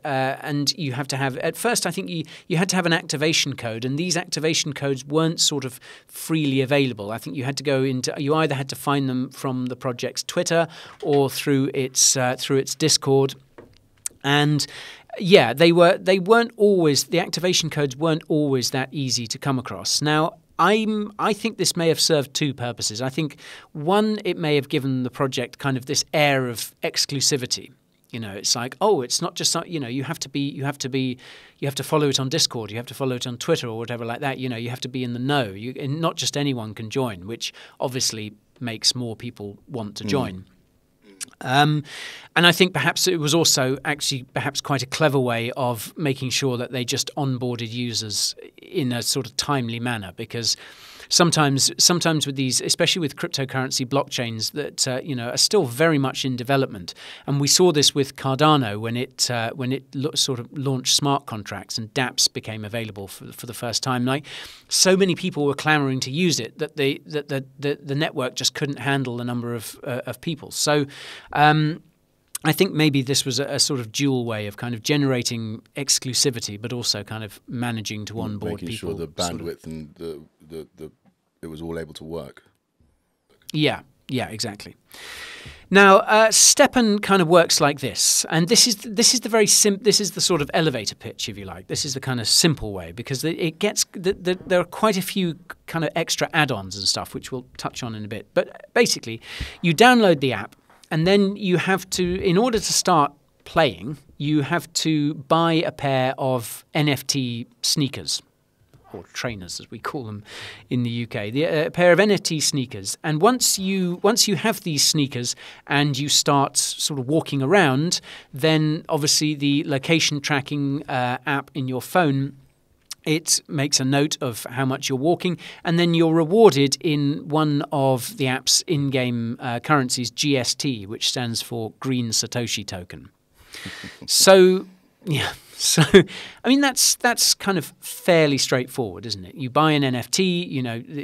you have to have, at first I think you had to have an activation code, and these activation codes weren't sort of freely available. I think you either had to find them from the project's Twitter or through its Discord. And yeah, the activation codes weren't always that easy to come across. Now, I think this may have served two purposes. I think one, it may have given the project kind of this air of exclusivity. It's like, oh, it's not just, you have to follow it on Discord, you have to follow it on Twitter or whatever like that. You have to be in the know. And not just anyone can join, which obviously makes more people want to join. And I think perhaps it was also actually perhaps quite a clever way of making sure that they just onboarded users in a sort of timely manner, because sometimes with these, especially with cryptocurrency blockchains that are still very much in development. And we saw this with Cardano when it sort of launched smart contracts and dApps became available for the first time. Like, so many people were clamoring to use it that the network just couldn't handle the number of people. So I think maybe this was a sort of dual way of kind of generating exclusivity, but also kind of managing to onboard making people. Making sure the bandwidth and it was all able to work. Yeah, exactly. Now, Stepn kind of works like this, and this is the sort of elevator pitch, if you like. This is the kind of simple way, because there are quite a few kind of extra add-ons and stuff, which we'll touch on in a bit. But basically, you download the app. And then you have to, in order to start playing, you have to buy a pair of NFT sneakers, or trainers as we call them in the UK, a pair of NFT sneakers. And once you have these sneakers and you start sort of walking around, then obviously the location tracking app in your phone, it makes a note of how much you're walking, and then you're rewarded in one of the app's in-game currencies, GST, which stands for Green Satoshi Token. So, I mean, that's kind of fairly straightforward, isn't it? You buy an NFT,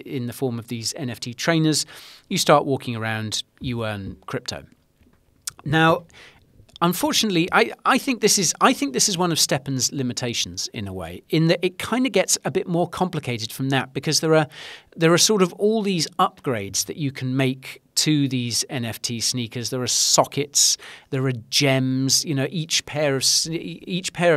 in the form of these NFT trainers, you start walking around, you earn crypto. Now, unfortunately, I think this is one of Stepn's limitations in a way, in that it kind of gets a bit more complicated from that, because there are sort of all these upgrades that you can make to these NFT sneakers. There are sockets, there are gems. Each pair of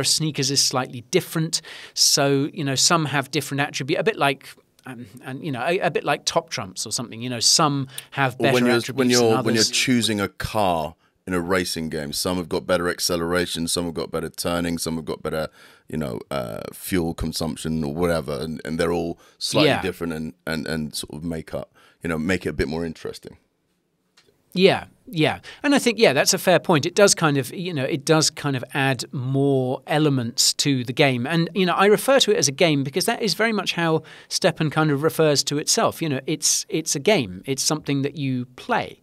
sneakers is slightly different. So some have different attributes, a bit like. A bit like top trumps or something. Some have better attributes than others. When you're choosing a car in a racing game, some have got better acceleration, some have got better turning, some have got better, fuel consumption or whatever, and they're all slightly different and sort of make it a bit more interesting. Yeah, and I think that's a fair point. It does kind of add more elements to the game, and I refer to it as a game because that is very much how Stepn kind of refers to itself. It's a game. It's something that you play.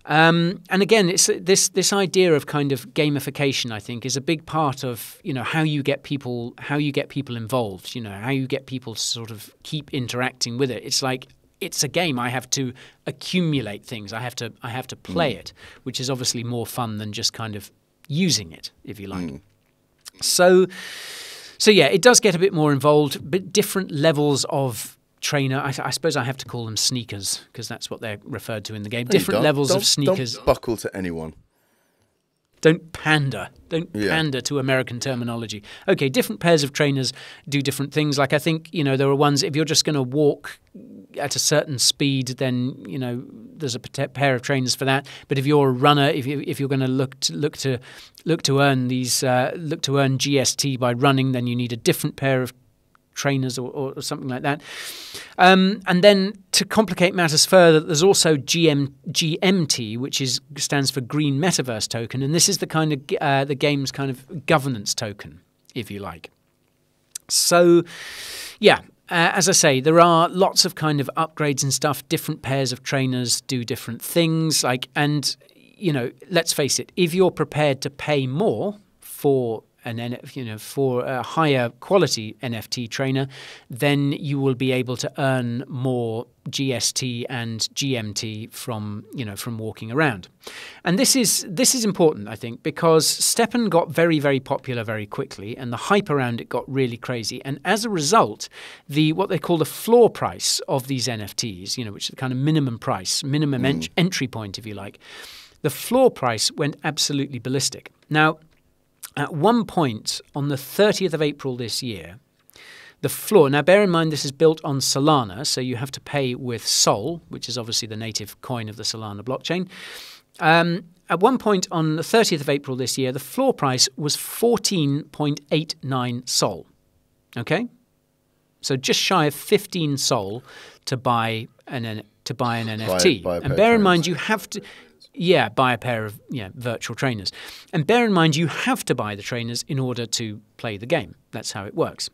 And again, it's this idea of kind of gamification, I think, is a big part of how you get people involved. How you get people to sort of keep interacting with it. It's like, it's a game. I have to accumulate things. I have to play it, which is obviously more fun than just kind of using it, if you like. So yeah, it does get a bit more involved, but different levels of trainer. I suppose I have to call them sneakers because that's what they're referred to in the game. Different levels of sneakers. Don't buckle to anyone. Don't pander. Don't pander to American terminology. Okay, different pairs of trainers do different things. Like, I think, there are ones, if you're just going to walk at a certain speed, then, there's a pair of trainers for that. But if you're a runner, if you're going to look to earn GST by running, then you need a different pair of trainers or something like that. And then to complicate matters further, there's also GMT, which stands for Green Metaverse Token, and this is the kind of the game's kind of governance token, if you like. So, yeah. As I say, there are lots of kind of upgrades and stuff. Different pairs of trainers do different things. Let's face it, if you're prepared to pay more for for a higher quality NFT trainer, then you will be able to earn more GST and GMT from walking around. And this is important, I think, because Stepn got very, very popular very quickly, and the hype around it got really crazy. And as a result, what they call the floor price of these NFTs, which is the kind of minimum price, entry point, if you like, the floor price went absolutely ballistic. Now, at one point on the 30th of April this year, the floor, now bear in mind this is built on Solana, so you have to pay with Sol, which is obviously the native coin of the Solana blockchain. At one point on the 30th of April this year, the floor price was 14.89 Sol. Okay? So just shy of 15 Sol to buy an NFT. And bear in mind you have to... Yeah, buy a pair of virtual trainers. And bear in mind, you have to buy the trainers in order to play the game. That's how it works.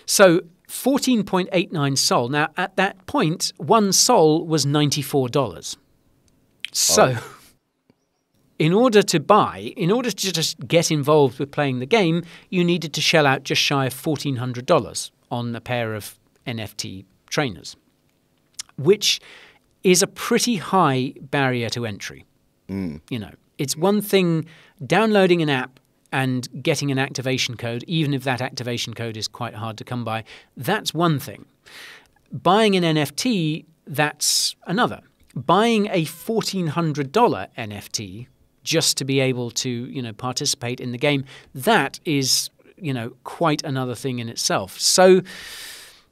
So 14.89 sol. Now, at that point, 1 sol was $94. So, in order to just get involved with playing the game, you needed to shell out just shy of $1,400 on a pair of NFT trainers, which is a pretty high barrier to entry. It's one thing downloading an app and getting an activation code, even if that activation code is quite hard to come by. That's one thing. Buying an NFT, that's another. Buying a $1,400 NFT just to be able to, participate in the game, that is, quite another thing in itself. So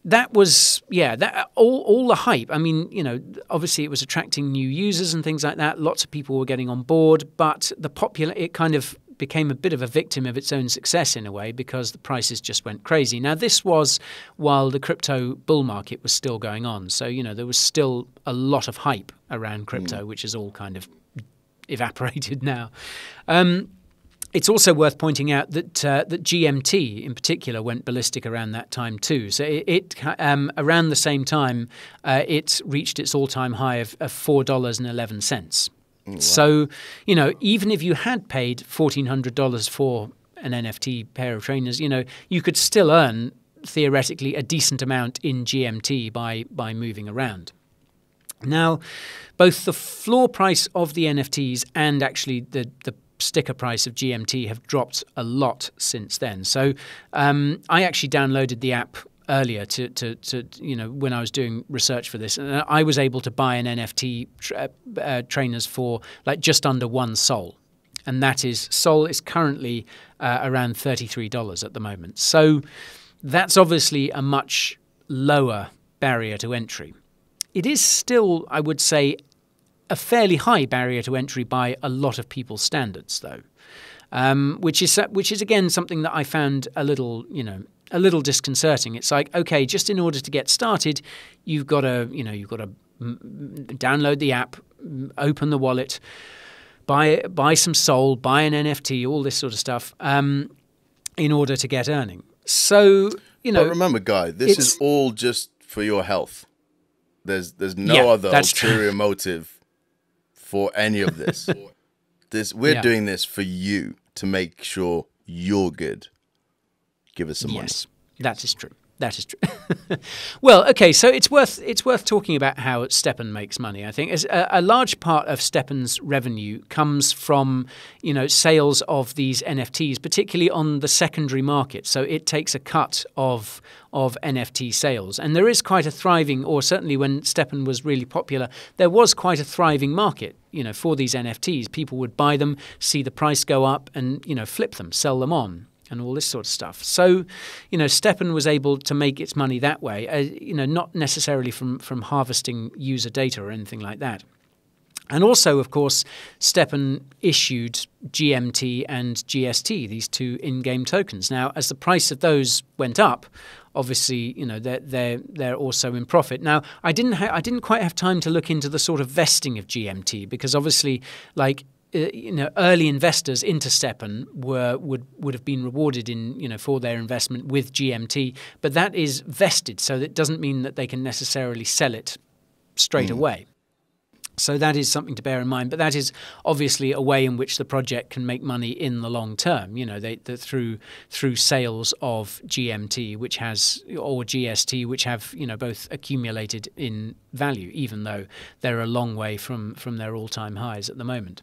that was, that all the hype. I mean, obviously it was attracting new users and things like that. Lots of people were getting on board, but it kind of became a bit of a victim of its own success in a way, because the prices just went crazy. Now, this was while the crypto bull market was still going on. So, there was still a lot of hype around crypto, which is all kind of evaporated now. It's also worth pointing out that GMT in particular went ballistic around that time too. So it around the same time, it reached its all-time high of $4.11. Wow. So, even if you had paid $1,400 for an NFT pair of trainers, you could still earn theoretically a decent amount in GMT by moving around. Now, both the floor price of the NFTs and actually the sticker price of GMT have dropped a lot since then. So I actually downloaded the app earlier to when I was doing research for this, and I was able to buy an NFT trainers for like just under 1 sol, and sol is currently around $33 at the moment. So that's obviously a much lower barrier to entry. It is still, I would say, a fairly high barrier to entry by a lot of people's standards, though, which is again something that I found a little disconcerting. It's like, okay, just in order to get started, you've got to download the app, open the wallet, buy some sol, buy an NFT, all this sort of stuff, in order to get earning. So But remember, Guy, this is all just for your health. There's no other ulterior motive for any of this. We're doing this for you to make sure you're good. Give us some money. Yes, that is true. That is true. Well, okay, so it's worth talking about how Stepn makes money. I think as a large part of Stepn's revenue comes from sales of these NFTs, particularly on the secondary market. So it takes a cut of NFT sales, and there is quite a thriving, or certainly when Stepn was really popular, there was quite a thriving market. For these NFTs, people would buy them, see the price go up, and flip them, sell them on, and all this sort of stuff. So, Stepn was able to make its money that way, not necessarily from harvesting user data or anything like that. And also, of course, Stepn issued GMT and GST, these two in-game tokens. Now, as the price of those went up, obviously, they're also in profit. Now, I didn't quite have time to look into the sort of vesting of GMT, because obviously, early investors into Stepn would have been rewarded for their investment with GMT, but that is vested, so that doesn't mean that they can necessarily sell it straight away. So that is something to bear in mind. But that is obviously a way in which the project can make money in the long term. Through sales of GMT, or GST, which have both accumulated in value, even though they're a long way from their all-time highs at the moment.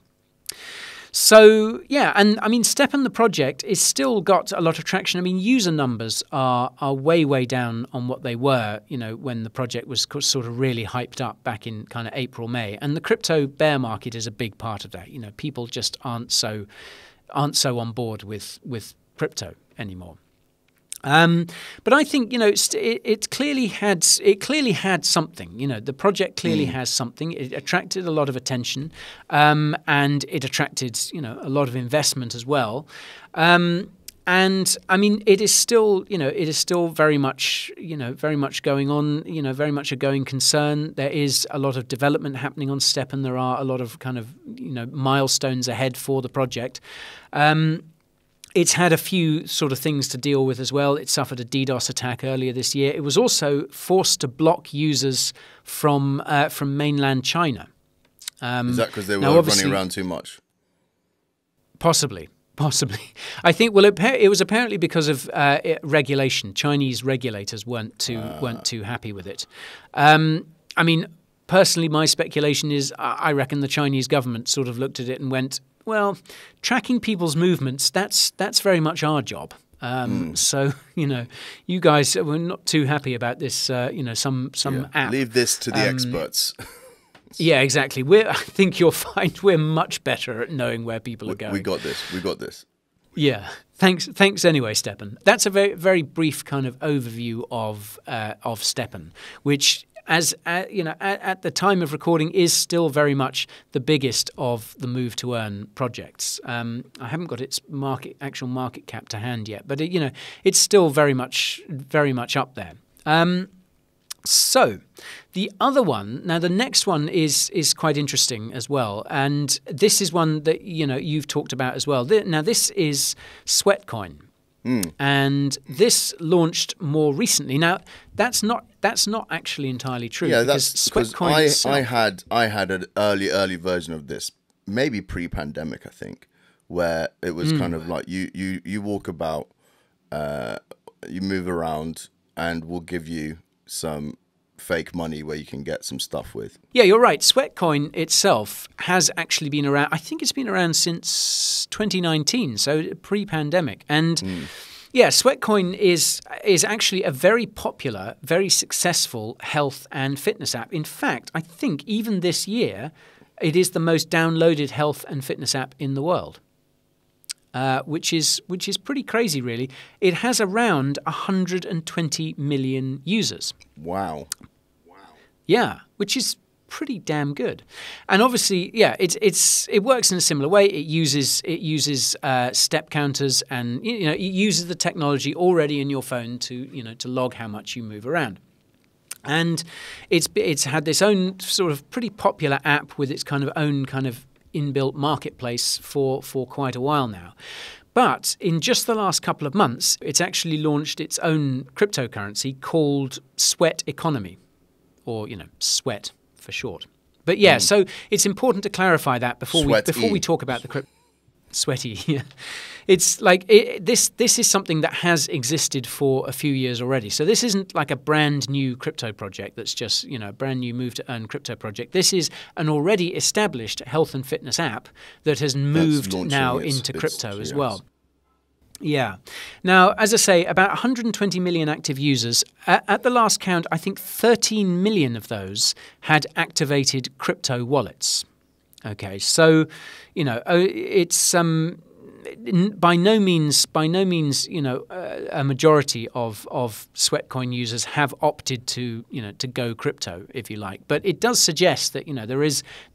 So, and I mean, Stepn, the project, is still got a lot of traction. I mean, user numbers are way, way down on what they were, when the project was sort of really hyped up back in kind of April, May. And the crypto bear market is a big part of that. People just aren't so on board with crypto anymore. But I think it clearly had something. The project clearly has something. It attracted a lot of attention, and it attracted a lot of investment as well. And I mean, it is still very much going on. Very much a going concern. There is a lot of development happening on Stepn. There are a lot of kind of milestones ahead for the project. It's had a few sort of things to deal with as well. It suffered a DDoS attack earlier this year. It was also forced to block users from mainland China. Is that because they were running around too much? Possibly. I think. Well, it was apparently because of regulation. Chinese regulators weren't too happy with it. I mean, personally, my speculation is I reckon the Chinese government sort of looked at it and went, well, tracking people's movements, that's very much our job. So, you guys were not too happy about this, some app. Leave this to the experts. Yeah, exactly. I think you'll find we're much better at knowing where people are going. We got this. Yeah. Thanks anyway, Stepn. That's a very, very brief kind of overview of Stepn, which, as at the time of recording, is still very much the biggest of the move to earn projects. I haven't got its actual market cap to hand yet, but it's still very much up there. So the other one, now the next one is quite interesting as well, and this is one that you've talked about as well. Now this is Sweatcoin. And this launched more recently. Now that's not actually entirely true. Yeah, that's because I had an early version of this, maybe pre-pandemic, I think, where it was kind of like you walk about, you move around, and we'll give you some fake money where you can get some stuff with. Yeah, you're right. Sweatcoin itself has actually been around. I think it's been around since 2019, so pre-pandemic. And yeah, Sweatcoin is actually a very popular, very successful health and fitness app. In fact, I think even this year, it is the most downloaded health and fitness app in the world. Which is pretty crazy, really. It has around 120 million users. Wow. Yeah, which is pretty damn good. And obviously, yeah, it works in a similar way. It uses step counters, and it uses the technology already in your phone to log how much you move around. And it's had this own sort of pretty popular app with its kind of own kind of inbuilt marketplace for quite a while now. But in just the last couple of months, it's actually launched its own cryptocurrency called Sweat Economy, or Sweat for short. But yeah, so it's important to clarify that before we talk about the crypto. Sweaty, yeah. It's like this is something that has existed for a few years already. So this isn't like a brand new crypto project that's just, a brand new move to earn crypto project. This is an already established health and fitness app that has moved now into crypto as well. Yeah. Now, as I say, about 120 million active users. At the last count, I think 13 million of those had activated crypto wallets. Okay, so it's by no means a majority of Sweatcoin users have opted to go crypto, if you like. But it does suggest that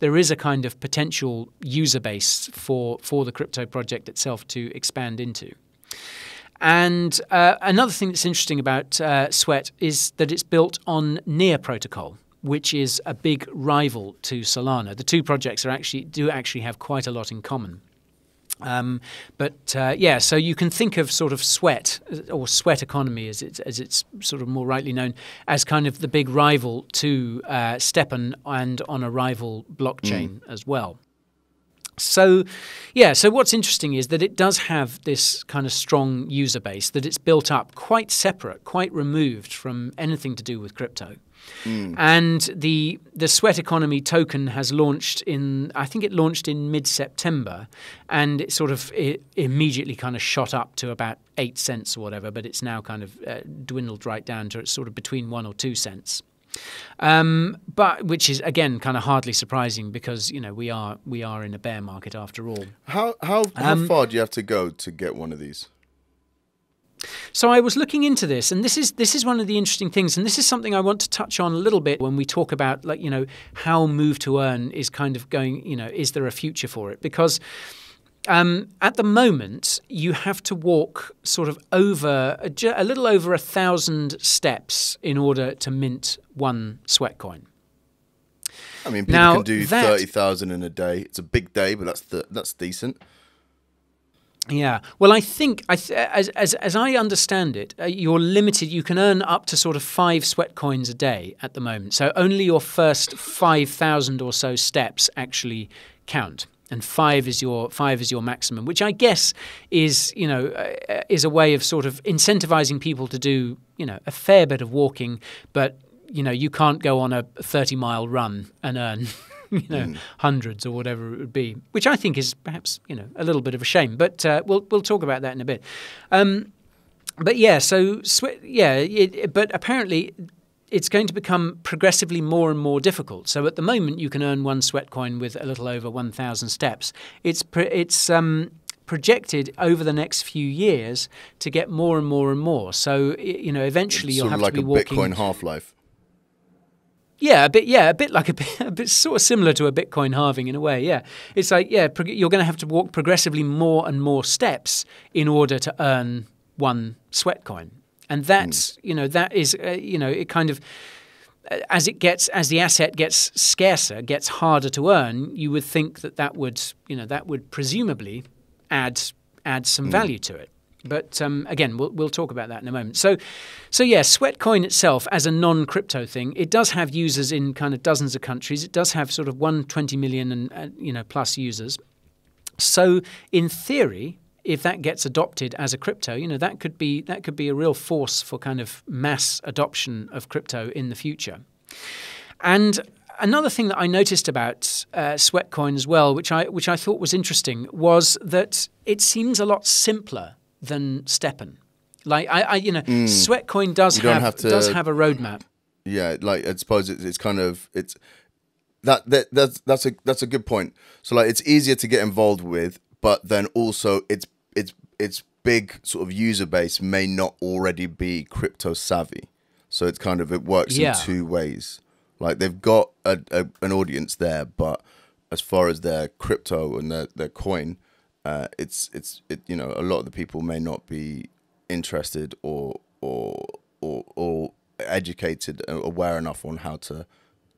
there is a kind of potential user base for the crypto project itself to expand into. And another thing that's interesting about Sweat is that it's built on Near protocol, which is a big rival to Solana. The two projects do actually have quite a lot in common. So you can think of sort of Sweat, or Sweat Economy as it's sort of more rightly known, as kind of the big rival to Stepn, and on a rival blockchain as well. So, yeah, so what's interesting is that it does have this kind of strong user base, that it's built up quite separate, quite removed from anything to do with crypto. And the Sweat Economy token has launched I think it launched in mid-September, and it immediately kind of shot up to about 8 cents or whatever, but it's now kind of dwindled right down to sort of between 1 or 2 cents. But which is again kind of hardly surprising, because we are in a bear market after all. How far do you have to go to get one of these? So I was looking into this, and this is one of the interesting things, and this is something I want to touch on a little bit when we talk about how move to earn is kind of going. Is there a future for it? Because at the moment, you have to walk sort of a little over 1,000 steps in order to mint one Sweatcoin. I mean, people can do 30,000 in a day. It's a big day, but that's decent. Yeah. Well, I think as I understand it, you're limited. You can earn up to sort of 5 sweat coins a day at the moment. So only your first 5,000 or so steps actually count. And 5 is your maximum, which I guess is is a way of sort of incentivizing people to do a fair bit of walking, but you can't go on a 30-mile run and earn hundreds or whatever it would be, which I think is perhaps a little bit of a shame. But we'll talk about that in a bit. But yeah, so but apparently it's going to become progressively more and more difficult. So at the moment, you can earn 1 sweat coin with a little over 1,000 steps. It's projected over the next few years to get more and more and more. So eventually you'll have to be walking. Sort of like a Bitcoin half-life. Yeah, a bit like a bit sort of similar to a Bitcoin halving in a way. Yeah, it's like you're going to have to walk progressively more and more steps in order to earn 1 sweat coin. And that's that is it kind of as the asset gets scarcer, gets harder to earn, you would think that would presumably add some value to it. But again, we'll talk about that in a moment. So yeah, Sweatcoin itself as a non-crypto thing, it does have users in kind of dozens of countries. It does have sort of 120 million and plus users. So in theory, if that gets adopted as a crypto, that could be a real force for kind of mass adoption of crypto in the future. And another thing that I noticed about Sweatcoin as well, which I thought was interesting, was that it seems a lot simpler than Stepn. Like Sweatcoin does have a roadmap. Yeah, like I suppose that's a good point. So like it's easier to get involved with, but then also its big sort of user base may not already be crypto savvy. So it works in 2 ways. Like they've got an audience there, but as far as their crypto and their coin, a lot of the people may not be interested or educated, aware enough on how to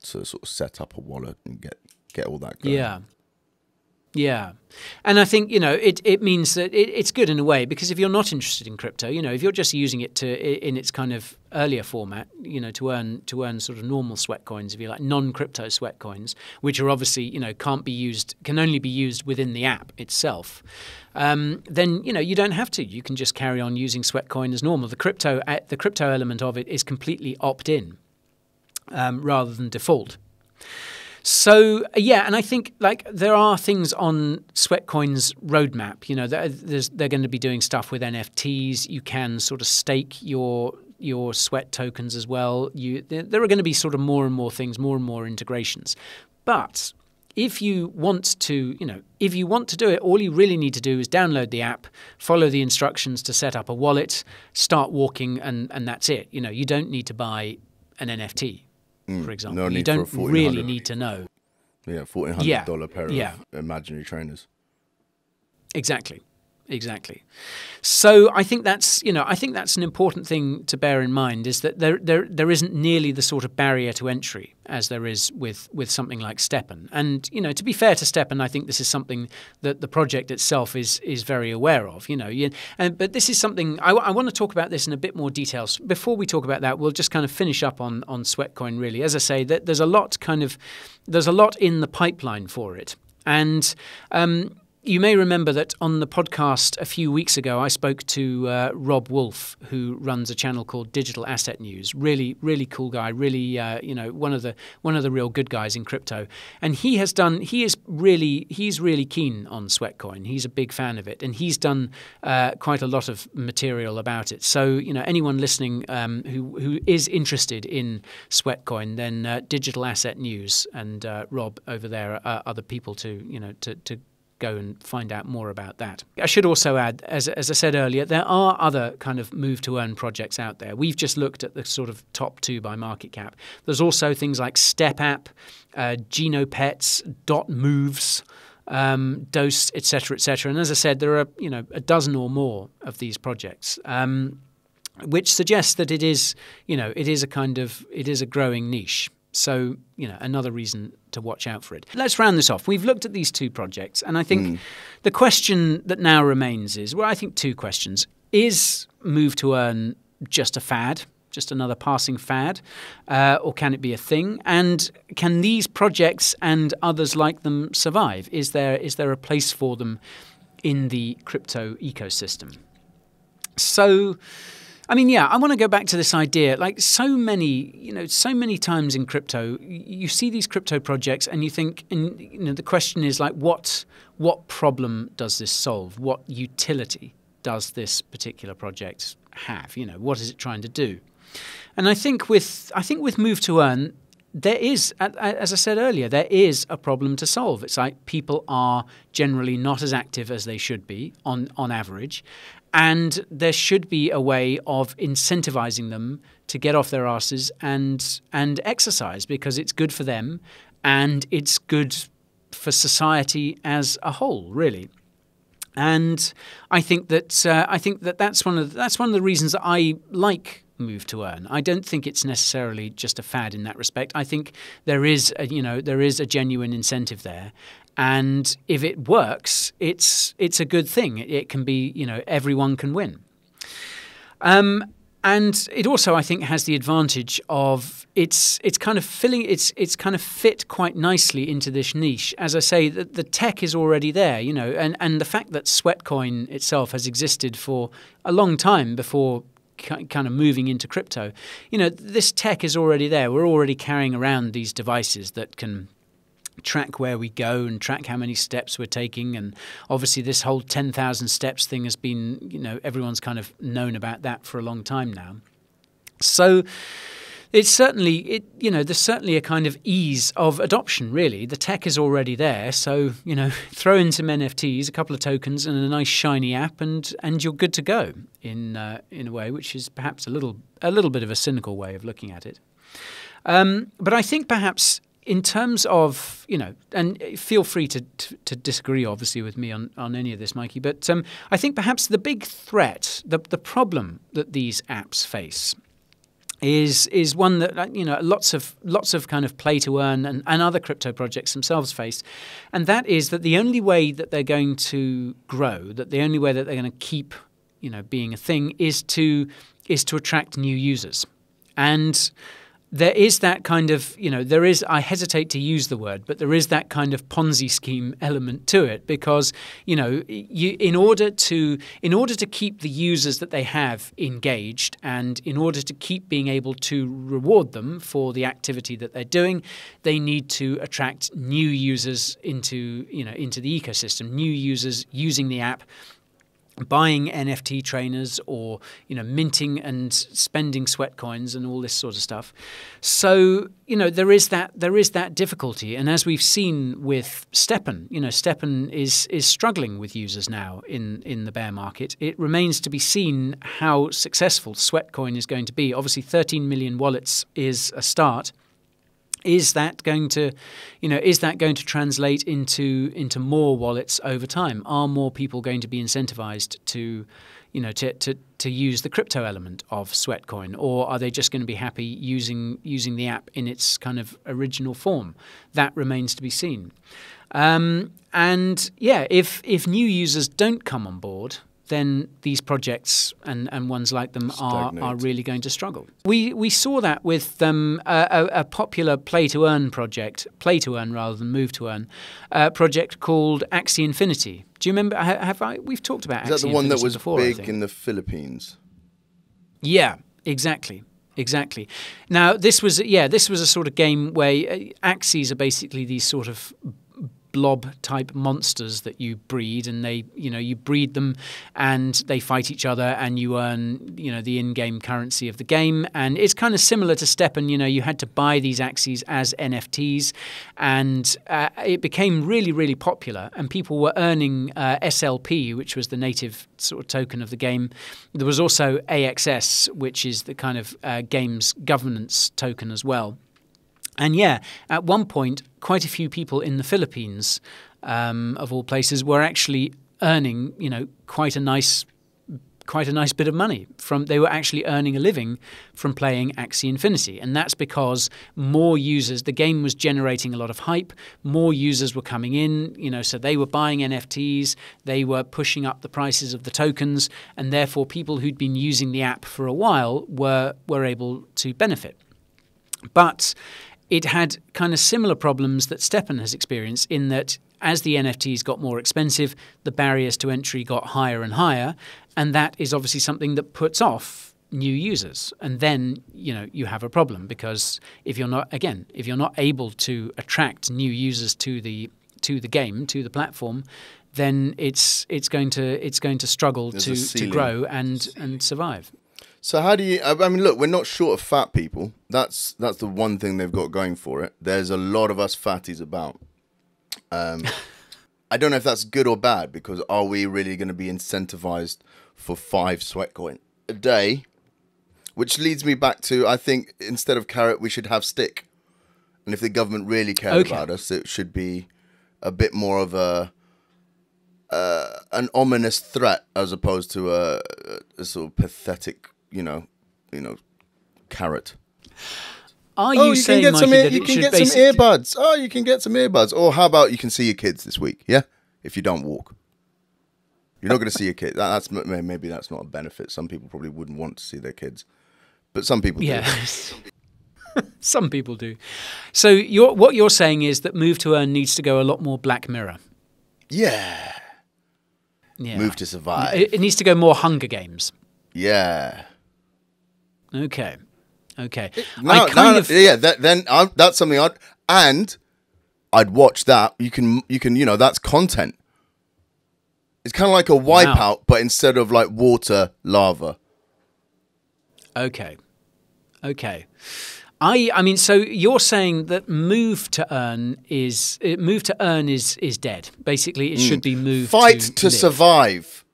sort of set up a wallet and get all that going. Yeah. And I think, it means that it's good in a way, because if you're not interested in crypto, if you're just using it in its kind of earlier format, to earn sort of normal sweat coins, if you like, non-crypto sweat coins, which are obviously, can only be used within the app itself, then, you don't have to. You can just carry on using Sweatcoin as normal. The crypto element of it is completely opt-in rather than default. So yeah, and I think like there are things on Sweatcoin's roadmap. They're going to be doing stuff with NFTs. You can sort of stake your sweat tokens as well. There are going to be sort of more and more things, more and more integrations. But if you want to do it, all you really need to do is download the app, follow the instructions to set up a wallet, start walking, and that's it. You don't need to buy an NFT. For example, no, you don't really need to know. Yeah, $1,400 pair of imaginary trainers. Exactly. So I think that's an important thing to bear in mind, is that there isn't nearly the sort of barrier to entry as there is with something like Stepn. And to be fair to Stepn, I think this is something that the project itself is very aware of. But this is something I want to talk about this in a bit more detail. Before we talk about that, we'll just kind of finish up on Sweatcoin. Really, as I say, that there's a lot in the pipeline for it, and you may remember that on the podcast a few weeks ago, I spoke to Rob Wolf, who runs a channel called Digital Asset News. Really, really cool guy. Really, one of the real good guys in crypto. And he's really keen on Sweatcoin. He's a big fan of it, and he's done quite a lot of material about it. So anyone listening who is interested in Sweatcoin, then Digital Asset News and Rob over there are other people to go and find out more about that. I should also add, as I said earlier, there are other kind of move to earn projects out there. We've just looked at the sort of top 2 by market cap. There's also things like StepApp, Genopets, Dot.Moves, Dose, etc., etc. And as I said, there are a dozen or more of these projects, which suggests that it is a growing niche. So, another reason to watch out for it. Let's round this off. We've looked at these two projects, and I think the question that now remains is, I think two questions. Is Move to Earn just a fad, just another passing fad, or can it be a thing? And can these projects and others like them survive? Is there a place for them in the crypto ecosystem? So, I want to go back to this idea. Like so many times in crypto, you see these crypto projects, and you think, and the question is like, what problem does this solve? What utility does this particular project have? What is it trying to do? And I think with Move to Earn, there is, as I said earlier, there is a problem to solve. It's like people are generally not as active as they should be on average. And there should be a way of incentivizing them to get off their asses and exercise, because it's good for them and it's good for society as a whole, really. And I think that's one of the reasons that I like Move to Earn. I don't think it's necessarily just a fad in that respect. I think there is a genuine incentive there. And if it works, it's a good thing. It can be, everyone can win. And it also, I think, has the advantage of it's kind of fit quite nicely into this niche. As I say, the tech is already there, and the fact that Sweatcoin itself has existed for a long time before kind of moving into crypto, this tech is already there. We're already carrying around these devices that can track where we go and track how many steps we're taking. And obviously this whole 10,000 steps thing has been, everyone's kind of known about that for a long time now. So it's certainly, there's certainly a kind of ease of adoption, really. The tech is already there. So, throw in some NFTs, a couple of tokens and a nice shiny app, and you're good to go in a way, which is perhaps a little bit of a cynical way of looking at it. But I think perhaps in terms of, and feel free to disagree, obviously, with me on any of this, Mikey, but I think perhaps the big threat, the problem that these apps face is one that lots of kind of play to earn and other crypto projects themselves face, and that is that the only way that they're going to grow, that the only way that they're going to keep being a thing is to attract new users. And there is that kind of, I hesitate to use the word, but there is that kind of Ponzi scheme element to it, because, in order to keep the users that they have engaged, and in order to keep being able to reward them for the activity that they're doing, they need to attract new users into the ecosystem, new users using the app, buying NFT trainers, or minting and spending sweat coins and all this sort of stuff. So there is that difficulty, and as we've seen with Stepn, Stepn is struggling with users now in the bear market. It remains to be seen how successful Sweatcoin is going to be. Obviously, 13 million wallets is a start. Is that going to translate into more wallets over time? Are more people going to be incentivized to use the crypto element of Sweatcoin, or are they just going to be happy using the app in its kind of original form? That remains to be seen. And yeah, if new users don't come on board, then these projects and ones like them are really going to struggle. We saw that with a popular play-to-earn project, play-to-earn rather than move-to-earn, project called Axie Infinity. Do you remember? We've talked about Axie Infinity before. Is that the one that was big in the Philippines? Yeah, exactly. Now, this was a sort of game where Axies are basically these sort of blob type monsters that you breed, and you breed them and they fight each other, and you earn the in-game currency of the game. And it's kind of similar to Stepn. You had to buy these Axies as NFTs, and it became really, really popular, and people were earning SLP, which was the native sort of token of the game. There was also AXS, which is the kind of game's governance token as well. And yeah, at one point, quite a few people in the Philippines, of all places, were actually earning, quite a nice quite a nice bit of money from. They were actually earning a living from playing Axie Infinity, and that's because more users. The game was generating a lot of hype. More users were coming in, so they were buying NFTs. They were pushing up the prices of the tokens, and therefore people who'd been using the app for a while were able to benefit. But it had kind of similar problems that Stepn has experienced in that as the NFTs got more expensive, the barriers to entry got higher and higher, and that is obviously something that puts off new users. And then, you have a problem because if you're not able to attract new users to the game, to the platform, then it's going to struggle to grow and survive. So how do you? I mean, look, we're not short of fat people. That's the one thing they've got going for it. There's a lot of us fatties about. I don't know if that's good or bad, because are we really going to be incentivized for 5 Sweatcoin a day? Which leads me back to, I think instead of carrot, we should have stick. And if the government really cared about us, it should be a bit more of an ominous threat as opposed to a sort of pathetic, carrot. Are you saying, Mikey, that you can get some earbuds? Oh, you can get some earbuds. Or how about you can see your kids this week? Yeah, if you don't walk, you're not going to see your kids. Maybe that's not a benefit. Some people probably wouldn't want to see their kids, but some people do. Yes. Some people do. So what you're saying is that Move to Earn needs to go a lot more Black Mirror. Yeah. Move to Survive. It needs to go more Hunger Games. Yeah. Okay. That's something I'd watch that. You can, that's content. It's kind of like a Wipeout, but instead of like water, lava. Okay. I mean, so you're saying that Move to Earn is dead. Basically, it should be Move Fight to live. Survive.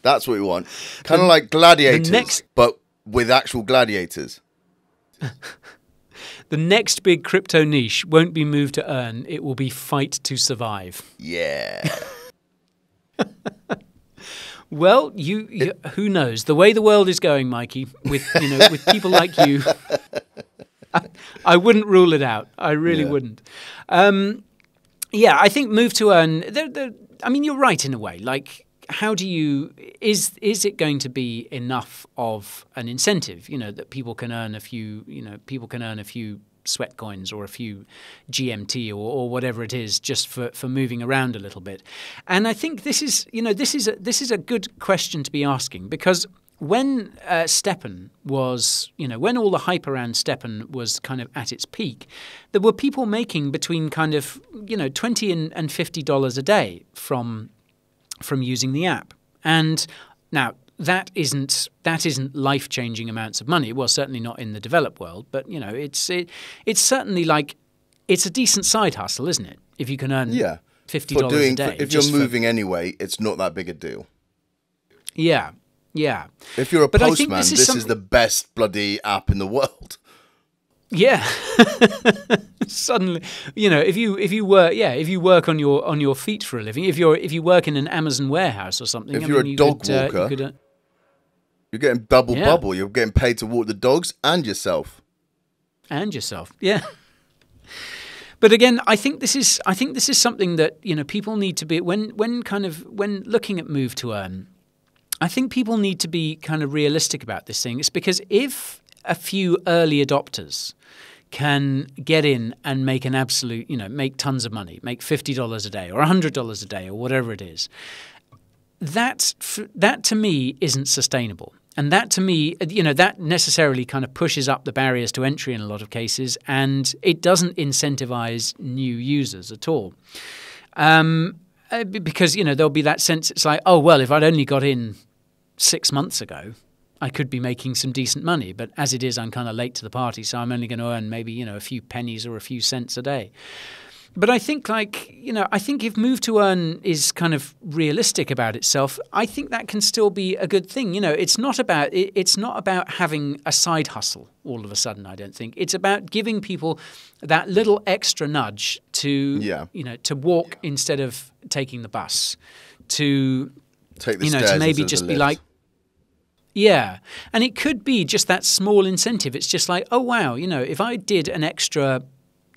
That's what we want. Kind of like Gladiators, but with actual gladiators. The next big crypto niche won't be Move to Earn. It will be Fight to Survive. Yeah. Well, who knows? The way the world is going, Mikey, with people like you, I wouldn't rule it out. I really wouldn't. I think Move to Earn. I mean, you're right in a way. Like, how do you? Is it going to be enough of an incentive? That people can earn a few. People can earn a few Sweatcoins or a few GMT or whatever it is, just for moving around a little bit. And I think this is a good question to be asking, because when Stepn was, when all the hype around Stepn was kind of at its peak, there were people making between kind of $20 and $50 a day from using the app. And now that isn't life-changing amounts of money. Well, certainly not in the developed world, but it's certainly like it's a decent side hustle, isn't it? If you can earn $50 a day. If you're moving anyway, it's not that big a deal. Yeah. If you're a postman, this is the best bloody app in the world. Yeah. Suddenly, if you work on your feet for a living, if you work in an Amazon warehouse or something, if you're a dog walker, you're getting double bubble. You're getting paid to walk the dogs and yourself. Yeah. But again, I think this is something that people need to be when looking at Move to Earn. I think people need to be kind of realistic about this thing. It's because if a few early adopters can get in and make an absolute, make tons of money, make $50 a day or $100 a day or whatever it is, that to me isn't sustainable. And that to me, that necessarily kind of pushes up the barriers to entry in a lot of cases, and it doesn't incentivize new users at all. Because, there'll be that sense, it's like, oh, well, if I'd only got in 6 months ago, I could be making some decent money. But as it is, I'm kind of late to the party, so I'm only going to earn maybe, a few pennies or a few cents a day. But I think I think if Move to Earn is kind of realistic about itself, I think that can still be a good thing. It's not about having a side hustle all of a sudden, I don't think. It's about giving people that little extra nudge to, to walk instead of taking the bus, to Take the you know, stairs to maybe instead of just the be lift. like, yeah. And it could be just that small incentive. It's just like, oh, wow, you know, if I did an extra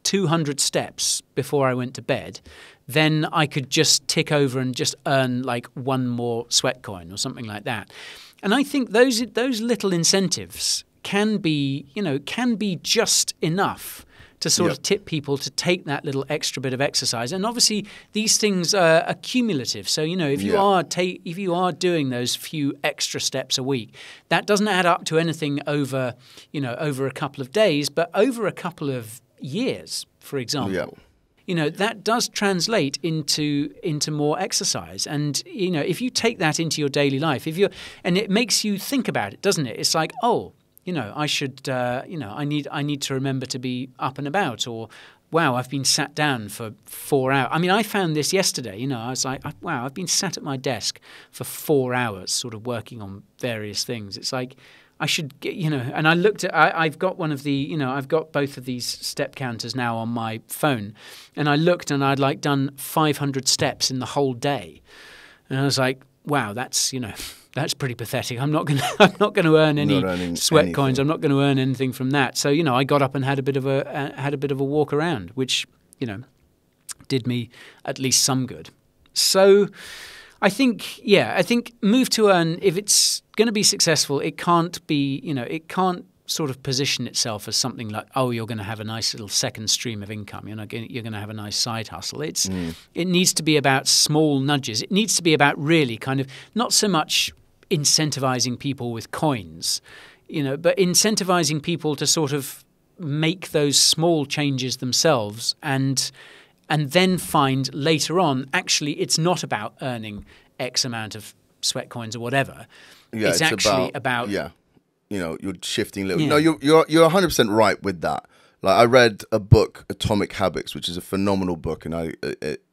200 steps before I went to bed, then I could just tick over and just earn like one more Sweatcoin or something like that. And I think those little incentives can be, you know, can be just enough to sort of tip people to take that little extra bit of exercise. And obviously these things are cumulative. So, you know, if you are doing those few extra steps a week, that doesn't add up to anything over, you know, over a couple of days, but over a couple of years, for example. You know, that does translate into more exercise. And, you know, if you take that into your daily life, and it makes you think about it, doesn't it? It's like, oh, you know, I should, you know, I need to remember to be up and about, or, wow, I've been sat down for 4 hours. I mean, I found this yesterday, you know, I was like, wow, I've been sat at my desk for 4 hours sort of working on various things. It's like, I should get, you know, and I looked at, I've got one of the, you know, I've got both of these step counters now on my phone, and I looked and I'd like done 500 steps in the whole day. And I was like, wow, that's, you know, that's pretty pathetic. I'm not going to earn any sweat coins. I'm not going to earn anything from that. So, you know, I got up and had a bit of a walk around, which, you know, did me at least some good. So I think move to earn, if it's going to be successful, it can't be, you know, it can't sort of position itself as something like, oh, you're going to have a nice little second stream of income. You're going to have a nice side hustle. It needs to be about small nudges. It needs to be about really kind of not so much incentivizing people with coins, you know, but incentivizing people to sort of make those small changes themselves, and then find later on, actually, it's not about earning X amount of sweat coins or whatever. Yeah, it's actually about you know, you're shifting little. No, you're 100% right with that. Like, I read a book, Atomic Habits, which is a phenomenal book, and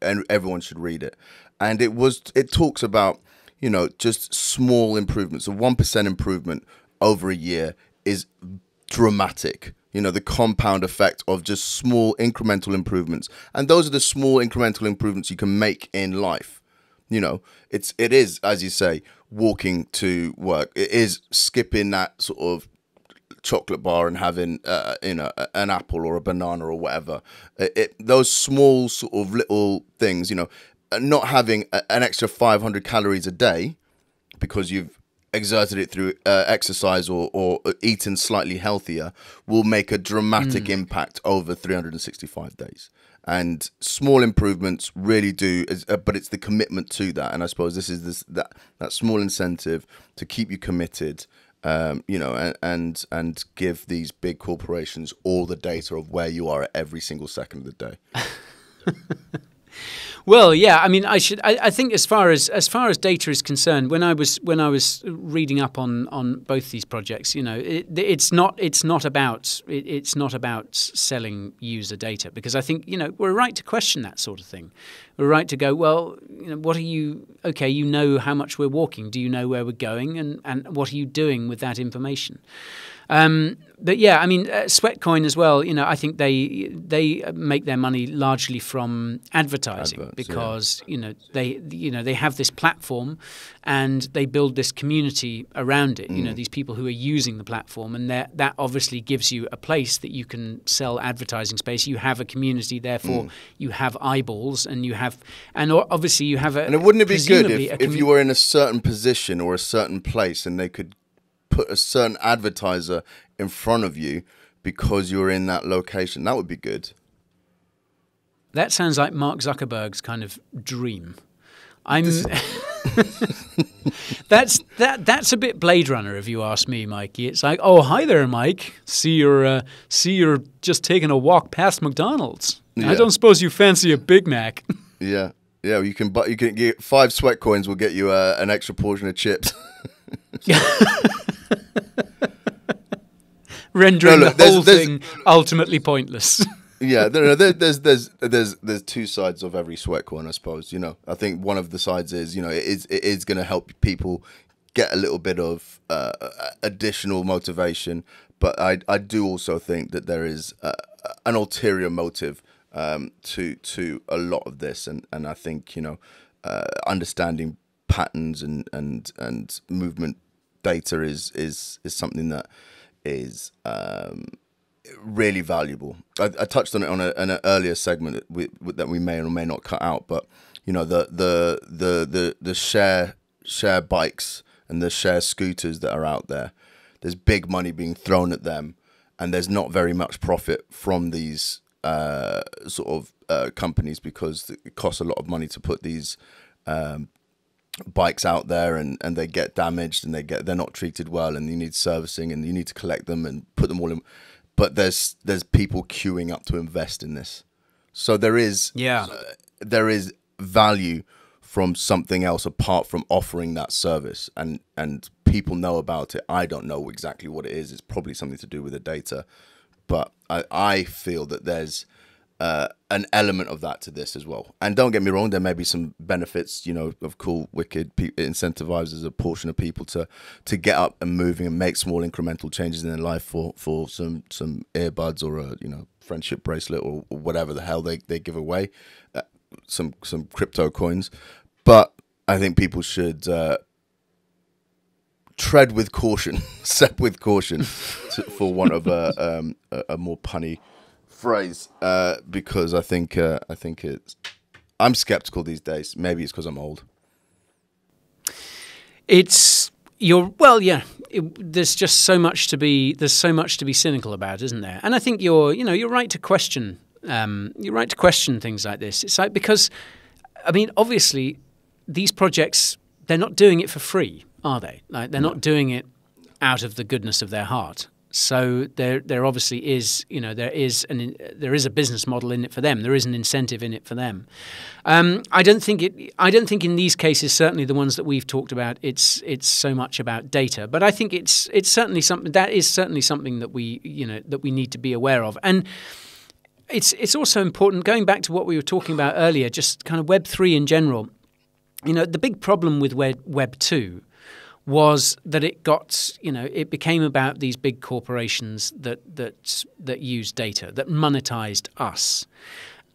and everyone should read it. And it talks about, you know, just small improvements. A 1% improvement over a year is dramatic. You know, the compound effect of just small incremental improvements. And those are the small incremental improvements you can make in life. You know, it is, as you say, walking to work. It is skipping that sort of chocolate bar and having, you know, an apple or a banana or whatever. Those small sort of little things, you know, not having an extra 500 calories a day because you've exerted it through exercise or eaten slightly healthier will make a dramatic impact over 365 days. And small improvements really do, but it's the commitment to that. And I suppose this is that small incentive to keep you committed, you know, and give these big corporations all the data of where you are at every single second of the day. Well, yeah. I mean, I think as far as data is concerned, when I was reading up on both these projects, you know, it's not about selling user data, because I think, you know, we're right to question that sort of thing. We're right to go, well, you know, what are you? Okay, you know how much we're walking. Do you know where we're going? And what are you doing with that information? But yeah, I mean, Sweatcoin as well. You know, I think they make their money largely from advertising, because you know they have this platform, and they build this community around it. You know, these people who are using the platform, and that obviously gives you a place that you can sell advertising space. You have a community, therefore you have eyeballs, and obviously you have a. And wouldn't it be good if you were in a certain position or a certain place, and they could put a certain advertiser in front of you because you're in that location? That would be good. That sounds like Mark Zuckerberg's kind of dream. That's a bit Blade Runner, if you ask me, Mikey. It's like, oh, hi there, Mike. See you're just taking a walk past McDonald's. Yeah. I don't suppose you fancy a Big Mac. Yeah. Yeah, you can get 5 sweat coins will get you an extra portion of chips. Rendering the whole thing ultimately pointless. Yeah, there's two sides of every sweat coin, I suppose. You know, I think one of the sides is, you know, it is going to help people get a little bit of additional motivation, but I do also think that there is an ulterior motive to a lot of this, and I think, you know, understanding patterns and movement data is something that is really valuable. I touched on it on an earlier segment that we may or may not cut out, but you know, the share bikes and the share scooters that are out there, there's big money being thrown at them, and there's not very much profit from these companies, because it costs a lot of money to put these bikes out there, and they get damaged, and they're not treated well, and you need servicing, and you need to collect them and put them all in. But there's people queuing up to invest in this, so there is value from something else apart from offering that service, and people know about it. I don't know exactly what it is. It's probably something to do with the data, but I feel that there's an element of that to this as well. And don't get me wrong, there may be some benefits, you know, of cool, wicked. It incentivizes a portion of people to get up and moving and make small incremental changes in their life for some earbuds or a, you know, friendship bracelet or whatever the hell they give away, some crypto coins. But I think people should tread with caution, step with caution, for want of a more punny phrase, because I think I'm skeptical these days. Maybe it's because I'm old. There's just so much to be cynical about, isn't there? And I think you're right to question. You're right to question things like this. It's like, because, I mean, obviously, these projects, they're not doing it for free, are they? Like, they're not doing it out of the goodness of their heart. So there obviously is, you know, there is a business model in it for them. There is an incentive in it for them. I don't think in these cases, certainly the ones that we've talked about, it's so much about data. But I think it's certainly something that we need to be aware of. And it's also important, going back to what we were talking about earlier, just kind of Web3 in general. You know, the big problem with Web 2 was that it became about these big corporations that use data, that monetized us.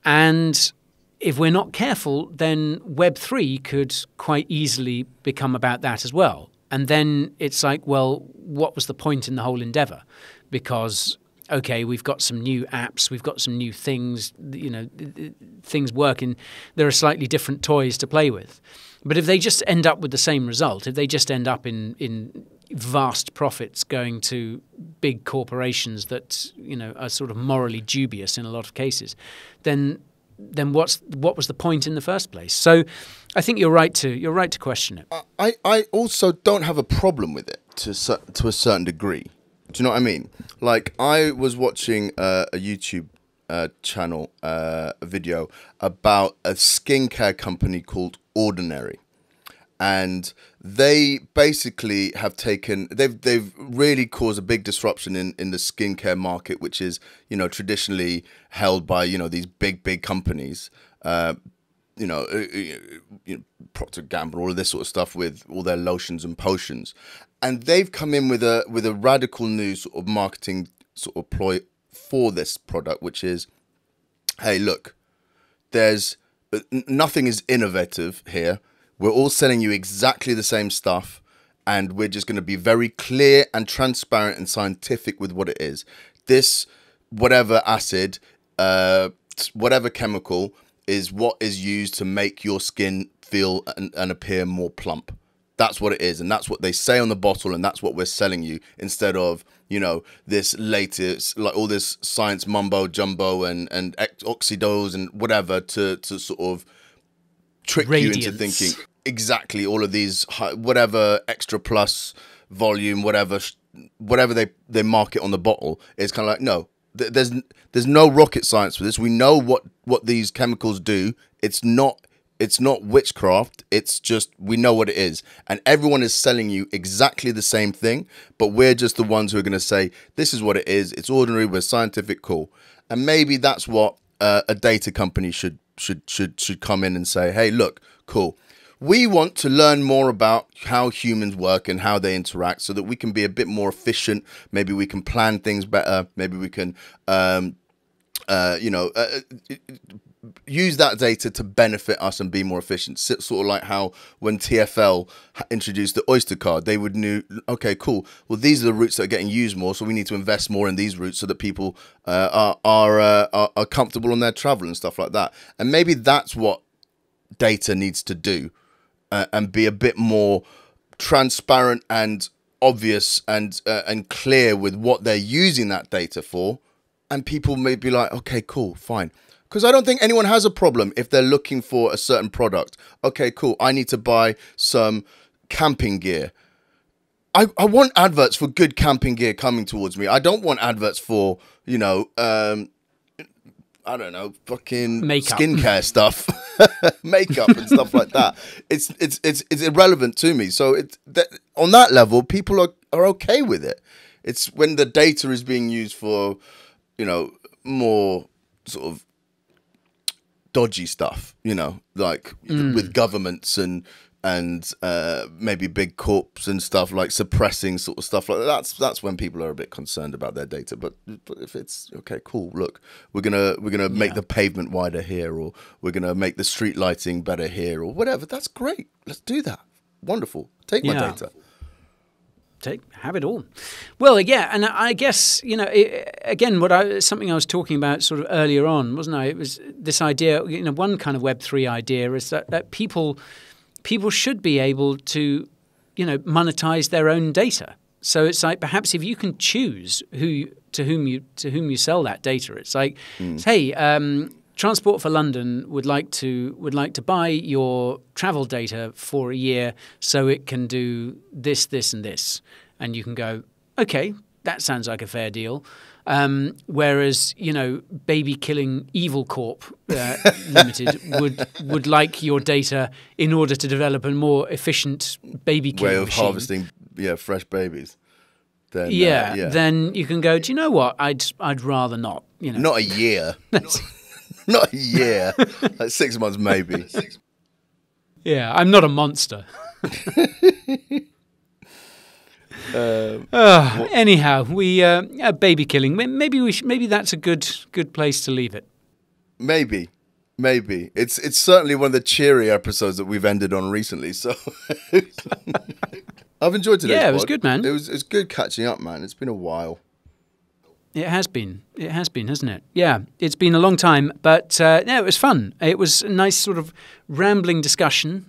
And if we're not careful, then Web3 could quite easily become about that as well. And then it's like, well, what was the point in the whole endeavor? Because, okay, we've got some new apps, we've got some new things, you know, things work, and there are slightly different toys to play with. But if they just end up with the same result, if they just end up in vast profits going to big corporations that, you know, are sort of morally dubious in a lot of cases, then what was the point in the first place? So I think you're right to question it. I also don't have a problem with it to a certain degree. Do you know what I mean? Like, I was watching a YouTube channel, a video about a skincare company called Ordinary, and they basically have they've really caused a big disruption in the skincare market, which is, you know, traditionally held by, you know, these big companies, you know, Procter & Gamble, all of this sort of stuff, with all their lotions and potions. And they've come in with a radical new sort of marketing sort of ploy for this product, which is, hey, look, there's nothing is innovative here. We're all selling you exactly the same stuff, and we're just going to be very clear and transparent and scientific with what it is. This, whatever acid, whatever chemical, is what is used to make your skin feel and appear more plump. That's what it is, and that's what they say on the bottle, and that's what we're selling you, instead of, you know, this latest, like, all this science mumbo jumbo and oxidose and whatever to sort of trick you into thinking exactly all of these whatever extra plus volume, whatever they market on the bottle. It's kind of like, no, there's no rocket science for this. We know what these chemicals do. It's not witchcraft. It's just, we know what it is. And everyone is selling you exactly the same thing, but we're just the ones who are going to say, this is what it is. It's ordinary. We're scientific. Cool. And maybe that's what a data company should come in and say, hey, look, cool. We want to learn more about how humans work and how they interact, so that we can be a bit more efficient. Maybe we can plan things better. Maybe we can, use that data to benefit us and be more efficient. Sort of like how when TfL introduced the Oyster card, they would knew, okay, cool. Well, these are the routes that are getting used more, so we need to invest more in these routes so that people are comfortable on their travel and stuff like that. And maybe that's what data needs to do, and be a bit more transparent and obvious and clear with what they're using that data for. And people may be like, okay, cool, fine. Because I don't think anyone has a problem if they're looking for a certain product. Okay, cool. I need to buy some camping gear. I want adverts for good camping gear coming towards me. I don't want adverts for, you know, I don't know, fucking makeup, skincare stuff, makeup and stuff like that. It's irrelevant to me. So on that level, people are okay with it. It's when the data is being used for, you know, more sort of dodgy stuff, you know, like with governments and maybe big corps and stuff, like suppressing sort of stuff like that. That's when people are a bit concerned about their data. But if it's okay, cool, look, we're gonna make the pavement wider here, or we're gonna make the street lighting better here, or whatever, that's great. Let's do that. Wonderful. Take my data. Have it all. Well, yeah, and I guess, you know, again, something I was talking about sort of earlier on, wasn't I? It was this idea, you know, one kind of Web3 idea is that people should be able to, you know, monetize their own data. So it's like, perhaps if you can choose to whom you sell that data, it's like, hey, Transport for London would like to buy your travel data for a year so it can do this, this, and this, and you can go, okay, that sounds like a fair deal. Whereas, you know, Baby Killing Evil Corp Limited would like your data in order to develop a more efficient baby killing way of machine. harvesting, fresh babies. Then, then you can go, do you know what? I'd rather not. You know, not a year. Not a year, like 6 months maybe. Yeah, I'm not a monster. Anyhow, we baby killing. Maybe that's a good place to leave it. Maybe. It's certainly one of the cheery episodes that we've ended on recently. So I've enjoyed today's pod. Yeah, it was good, man. It's good catching up, man. It's been a while. It has been, hasn't it? Yeah, it's been a long time, but it was fun. It was a nice sort of rambling discussion.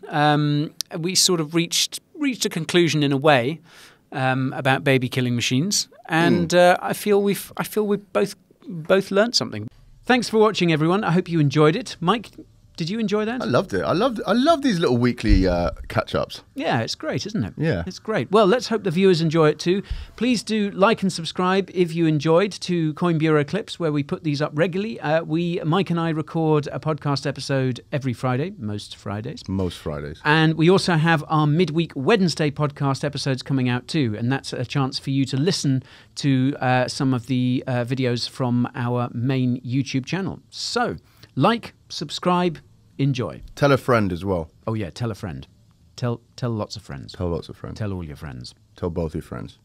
We sort of reached a conclusion in a way about baby killing machines, and I feel we both learnt something. Thanks for watching, everyone. I hope you enjoyed it. Mike, did you enjoy that? I loved it. I love these little weekly catch-ups. Yeah, it's great, isn't it? Yeah. It's great. Well, let's hope the viewers enjoy it too. Please do like and subscribe if you enjoyed to Coin Bureau Clips, where we put these up regularly. Mike and I record a podcast episode every Friday, most Fridays. And we also have our midweek Wednesday podcast episodes coming out too, and that's a chance for you to listen to some of the videos from our main YouTube channel. So, like, subscribe, enjoy. Tell a friend as well. Oh yeah, tell a friend. Tell lots of friends. Tell lots of friends. Tell all your friends. Tell both your friends.